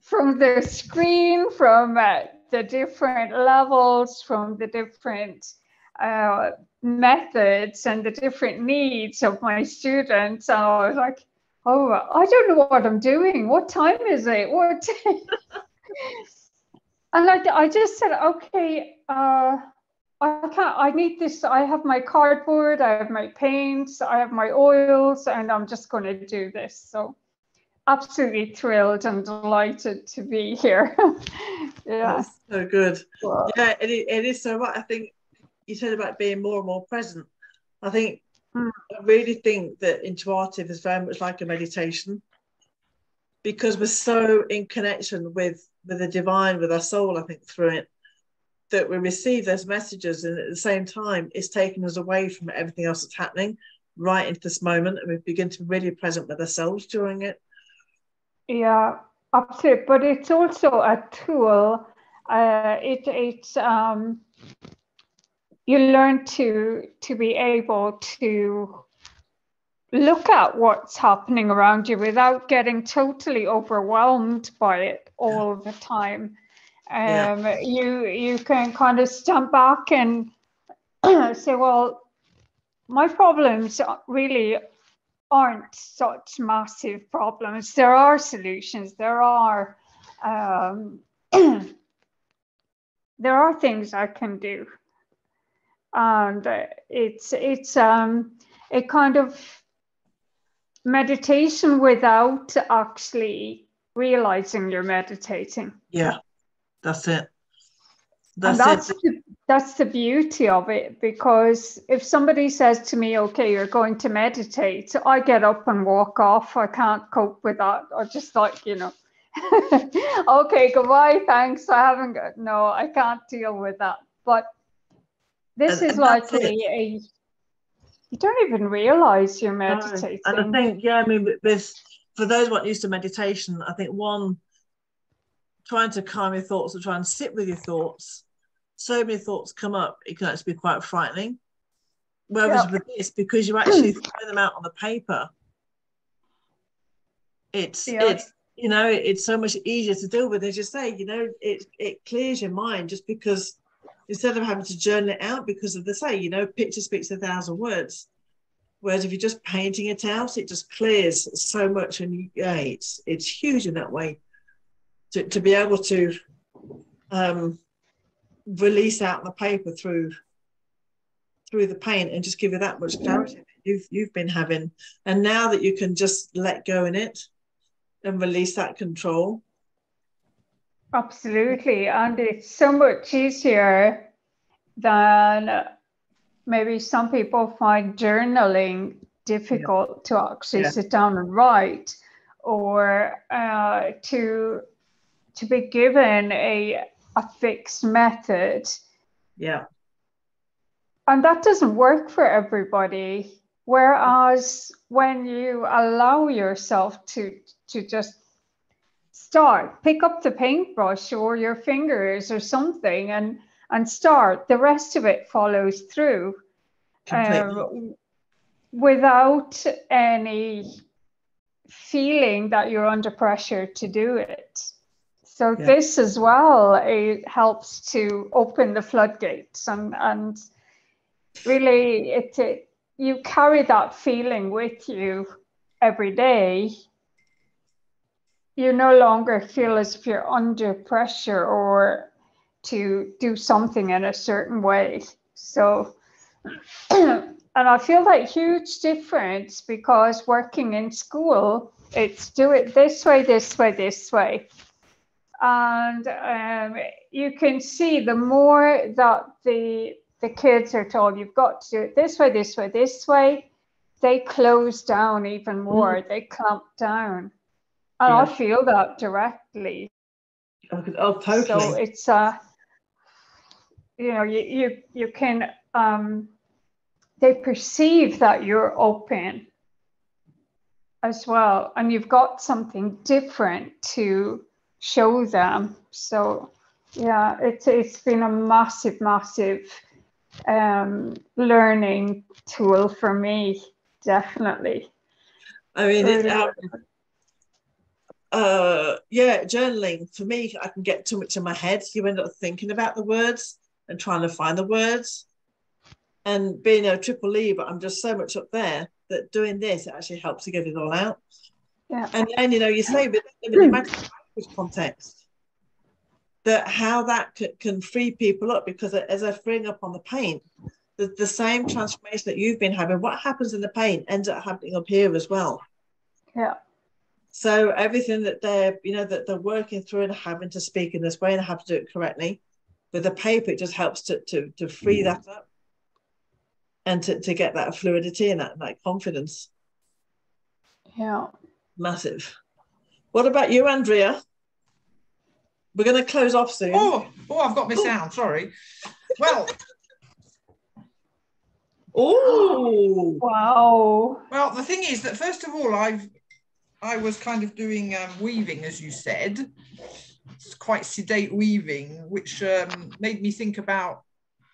C: from the screen, from the different levels, from the different methods and the different needs of my students. And I was like, oh, I don't know what I'm doing. What time is it? What? And I just said, okay, I need this. I have my cardboard, I have my paints, I have my oils, and I'm just going to do this. So absolutely thrilled and delighted to be here. Yeah.
B: That's so good. Wow. Yeah, it is so right. I think you said about being more and more present. I really think that Intuartiv is very much like a meditation, because we're so in connection with the divine, with our soul, I think, through it. that we receive those messages, and at the same time, it's taking us away from everything else that's happening right into this moment, and we begin to be really present with ourselves during it.
C: Yeah, absolutely. But it's also a tool. You learn to be able to look at what's happening around you without getting totally overwhelmed by it all the time. You can kind of stand back and say, well, my problems really aren't such massive problems. There are solutions. There are there are things I can do, and it's a kind of meditation without actually realizing you're meditating.
B: Yeah, that's it.
C: That's the beauty of it, because if somebody says to me, okay, you're going to meditate, I get up and walk off. I can't cope with that. Or just like, okay, goodbye, thanks. I can't deal with that. But this is like you don't even realize you're meditating.
B: And I think, I mean, for those not used to meditation, I think one, trying to calm your thoughts or try and sit with your thoughts, so many thoughts come up, it can actually be quite frightening. Whereas with this, because you actually throw them out on the paper, it's so much easier to deal with. As you say, it clears your mind, just because instead of having to journal it out, because of picture speaks 1,000 words. Whereas if you're just painting it out, it just clears so much, and it's huge in that way to be able to release out on the paper through the paint, and just give you that much clarity that you've been having. And now that you can just let go in it and release that control.
C: Absolutely. And it's so much easier than maybe some people find journaling difficult to actually sit down and write, or to be given a fixed method.
B: Yeah.
C: And that doesn't work for everybody. Whereas when you allow yourself to just pick up the paintbrush or your fingers or something and start, the rest of it follows through without any feeling that you're under pressure to do it. So this as well, it helps to open the floodgates, and really you carry that feeling with you every day. You no longer feel as if you're under pressure or to do something in a certain way. So, and I feel that huge difference, because working in school, it's do it this way, this way, this way. And you can see the more that the kids are told, you've got to do it this way, this way, this way, they close down even more. They clamp down. And I feel that directly.
B: Oh, totally.
C: So it's you can they perceive that you're open as well, and you've got something different to show them. So it's been a massive learning tool for me, definitely.
B: I mean, journaling for me, I can get too much in my head. You end up thinking about the words and trying to find the words, and being a triple E, but I'm just so much up there that doing this actually helps to get it all out. And then you say, but imagine the context, that how that can free people up, because as they're freeing up on the paint, the same transformation that you've been having, what happens in the paint ends up happening up here as well. So everything that they're working through and having to speak in this way and have to do it correctly, with the paper, it just helps to free that up and to get that fluidity and that confidence. Massive. What about you, Andrea? we're going to close off soon.
D: Oh, I've got my sound. Sorry. Well.
B: Oh.
C: Wow.
D: Well, the thing is that first of all, I was kind of doing weaving, as you said. It's quite sedate weaving, which made me think about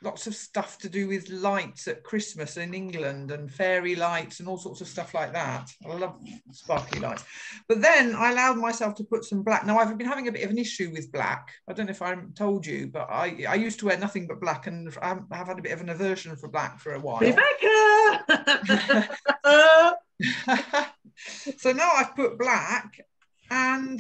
D: lots of stuff to do with lights at Christmas in England and fairy lights and all sorts of stuff like that. I love sparkly lights. But then I allowed myself to put some black. Now, I've been having a bit of an issue with black. I don't know if I told you, but I used to wear nothing but black, and I have had a bit of an aversion for black for a while.
B: Rebecca!
D: So now I've put black, and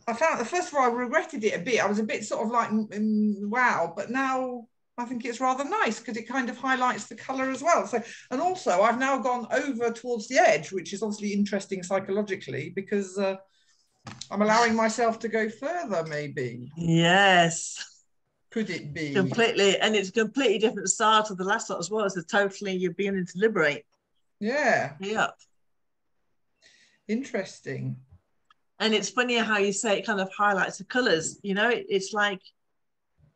D: I found, first of all, I regretted it a bit. I was a bit sort of like, wow, but now I think it's rather nice because it kind of highlights the colour as well. So, and also I've now gone over towards the edge, which is obviously interesting psychologically, because I'm allowing myself to go further, maybe.
B: Yes.
D: Could it be?
B: Completely. And it's a completely different style to the last lot as well. It's totally, you're beginning to liberate.
D: Yeah.
B: Yeah.
D: Interesting.
B: And it's funny how you say it kind of highlights the colours. You know, it's like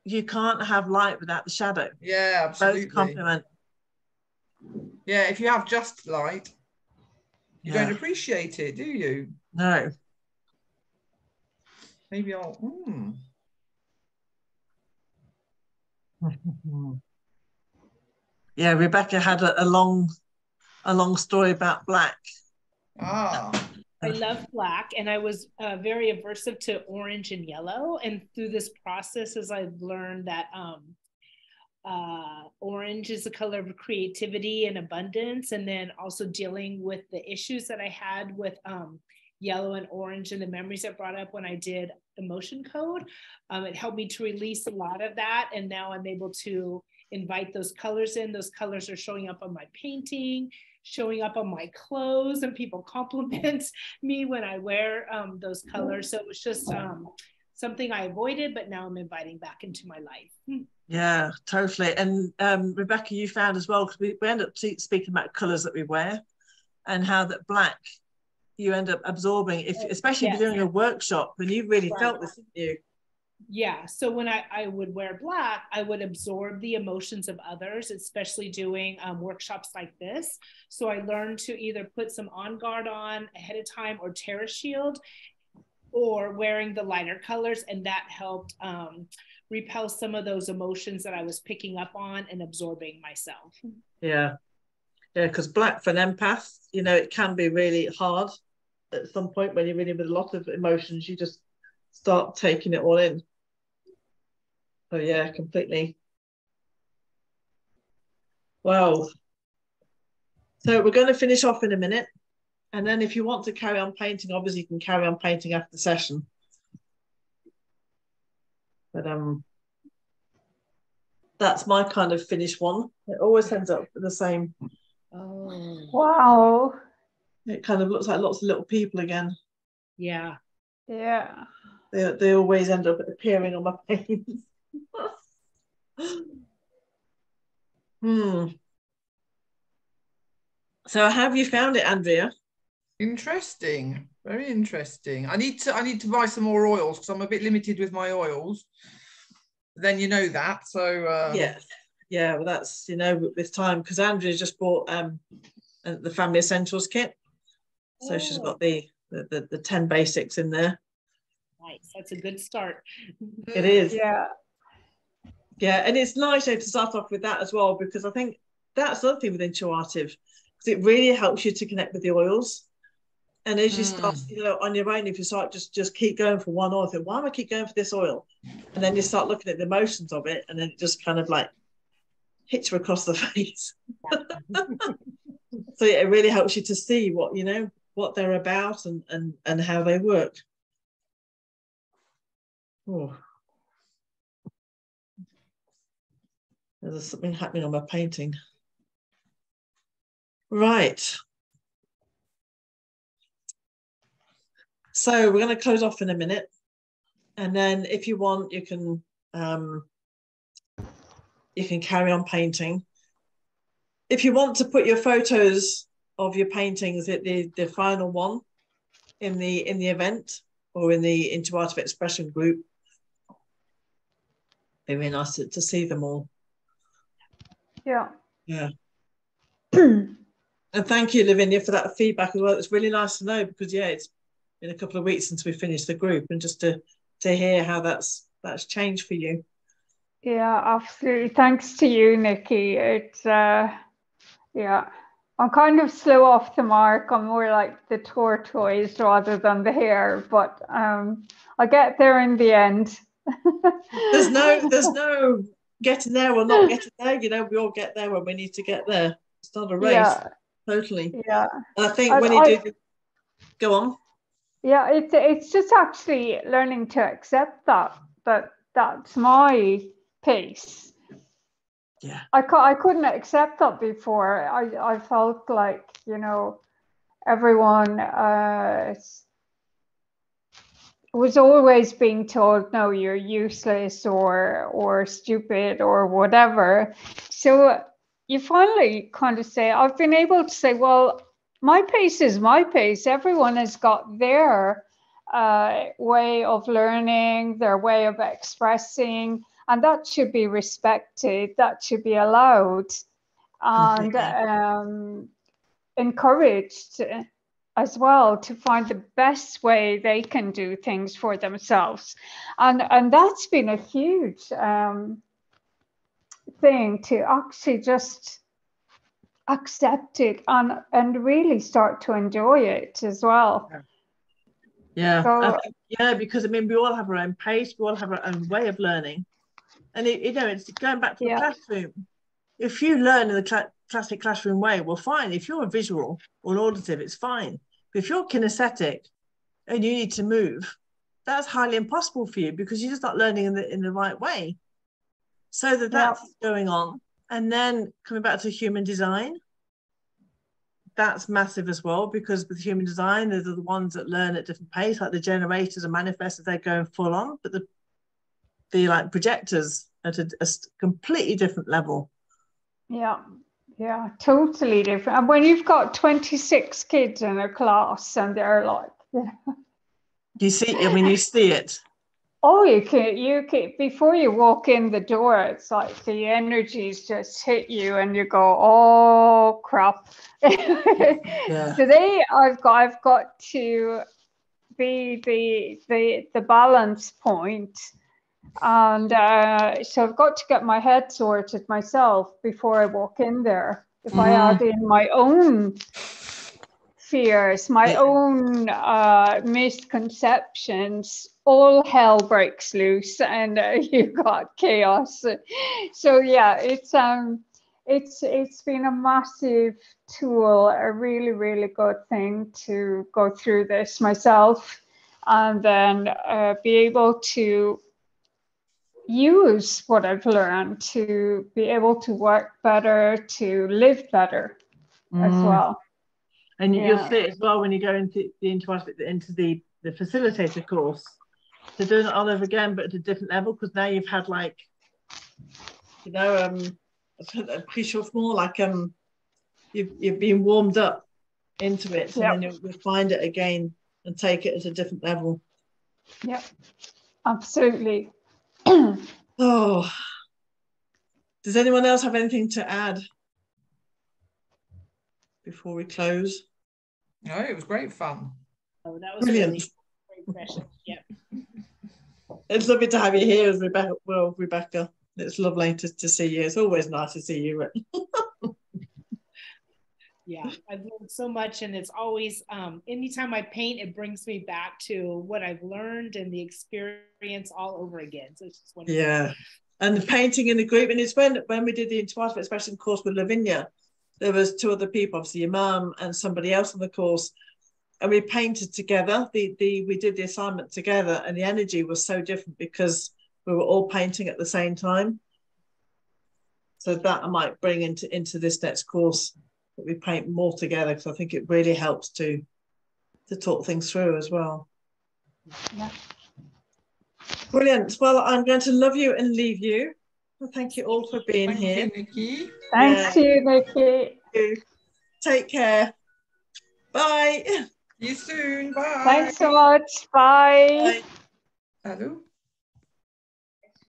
B: you can't have light without the shadow.
D: Yeah, absolutely.
B: Both complement.
D: Yeah, if you have just light, you
B: Yeah.
D: don't appreciate it, do you?
B: No.
D: Maybe I'll.
B: Yeah, Rebecca had a long story about black.
D: Ah.
E: I love black, and I was very aversive to orange and yellow. And through this process, as I've learned that orange is the color of creativity and abundance, and then also dealing with the issues that I had with yellow and orange and the memories that brought up when I did emotion code. It helped me to release a lot of that, and now I'm able to invite those colors in. Those colors are showing up on my painting, showing up on my clothes, and people compliment me when I wear those colors. So it was just something I avoided, but now I'm inviting back into my life.
B: Yeah, totally. And Rebecca, you found as well, because we end up speaking about colours that we wear and how that black, you end up absorbing, especially if you're doing a workshop, and you really felt this, didn't you?
E: Yeah, so when I would wear black, I would absorb the emotions of others, especially doing workshops like this. So I learned to either put some On Guard on ahead of time or Terra Shield, or wearing the lighter colors, and that helped repel some of those emotions that I was picking up on and absorbing myself.
B: Yeah, because black for an empath, you know, it can be really hard at some point when you're reading with a lot of emotions. You just start taking it all in. So yeah, completely. Well, so we're going to finish off in a minute, and then if you want to carry on painting, obviously you can carry on painting after the session. But that's my kind of finished one. It always ends up the same.
E: Oh,
C: wow.
B: It kind of looks like lots of little people again.
E: yeah.
C: Yeah.
B: They always end up appearing on my paintings. So how have you found it, Andrea?
D: Interesting, very interesting. I need to buy some more oils because I'm a bit limited with my oils. Then you know that. So
B: yeah. Well, that's, you know, this time, because Andrea just bought the Family Essentials kit, so she's got the 10 basics in there.
E: Nice, that's a good start.
B: It is.
C: Yeah,
B: and it's nice to start off with that as well, because I think that's the other thing with Intuartiv, because it really helps you to connect with the oils. And as you start, you know, on your own, if you start just keep going for one oil, think, why am I keep going for this oil? And then you start looking at the emotions of it, and then it just kind of like hits you across the face. So it really helps you to see what, you know, what they're about and how they work. Oh, there's something happening on my painting. Right. So we're going to close off in a minute, and then if you want, you can carry on painting. If you want to put your photos of your paintings at the final one in the event or in the Intuartiv Expression group, It'd be nice to see them all.
C: Yeah.
B: Yeah. And thank you, Lavinia, for that feedback as well. It's really nice to know because it's been a couple of weeks since we finished the group, and just to hear how that's changed for you.
C: Yeah, absolutely. Thanks to you, Nikki. It's I'm kind of slow off the mark. I'm more like the tortoise rather than the hare, but I get there in the end.
B: There's no getting there or not getting there. You know, we all get there when we need to get there. It's not a race. Yeah. Totally.
C: Yeah.
B: And I think when you do, go on.
C: Yeah, it's just actually learning to accept that's my pace.
B: Yeah.
C: I couldn't accept that before. I felt like, you know, everyone was always being told, no, you're useless or stupid or whatever. So you finally kind of say, I've been able to say, well, my pace is my pace. Everyone has got their way of learning, their way of expressing, and that should be respected. That should be allowed and encouraged as well to find the best way they can do things for themselves. And that's been a huge thing, to actually just accept it and really start to enjoy it as well.
B: Yeah. So, because I mean, we all have our own pace, we all have our own way of learning. And it's going back to the classroom. If you learn in the classic classroom way, well, fine. If you're a visual or an auditive, it's fine. But if you're kinesthetic and you need to move, that's highly impossible for you because you're just not learning in the right way. So that's going on. And then coming back to human design, that's massive as well, because with human design, they're the ones that learn at different pace, like the generators and manifestors, they're going full on, but the like projectors at a completely different level.
C: Yeah, totally different. And when you've got 26 kids in a class and they're like,
B: you see it.
C: Oh, you can before you walk in the door, it's like the energies just hit you and you go, oh crap. Today I've got to be the balance point. And so I've got to get my head sorted myself before I walk in there. If I add in my own fears, my own misconceptions, all hell breaks loose and you've got chaos. So it's been a massive tool, a really, really good thing to go through this myself and then be able to use what I've learned to be able to work better, to live better as well.
B: And you'll see it as well when you go into the facilitator course. They're doing it all over again, but at a different level, because now you've had like, I'm pretty sure it's more like you've been warmed up into it, and then you'll find it again and take it at a different level.
C: Yep, absolutely.
B: Oh, does anyone else have anything to add before we close?
D: No, it was great fun.
E: Oh, that was
B: brilliant.
E: Really great session. Yep.
B: It's lovely to have you here, Rebecca. Well, Rebecca, it's lovely to see you. It's always nice to see you.
E: Yeah, I've learned so much, and it's always anytime I paint, it brings me back to what I've learned and the experience all over again. So it's just wonderful.
B: Yeah, and the painting in the group, and it's when we did the Intuartiv Expression course with Lavinia, there was 2 other people, obviously your mum and somebody else on the course, and we painted together. We did the assignment together, and the energy was so different because we were all painting at the same time. So that I might bring into this next course, that we paint more together, because I think it really helps to talk things through as well.
C: Yeah.
B: Brilliant. Well, I'm going to love you and leave you. Well, thank you all for being here.
D: Thank you, Nikki.
C: Thanks to you, Nikki.
B: Take care. Bye.
D: See you soon. Bye.
C: Thanks so much. Bye.
B: Bye.
D: Hello.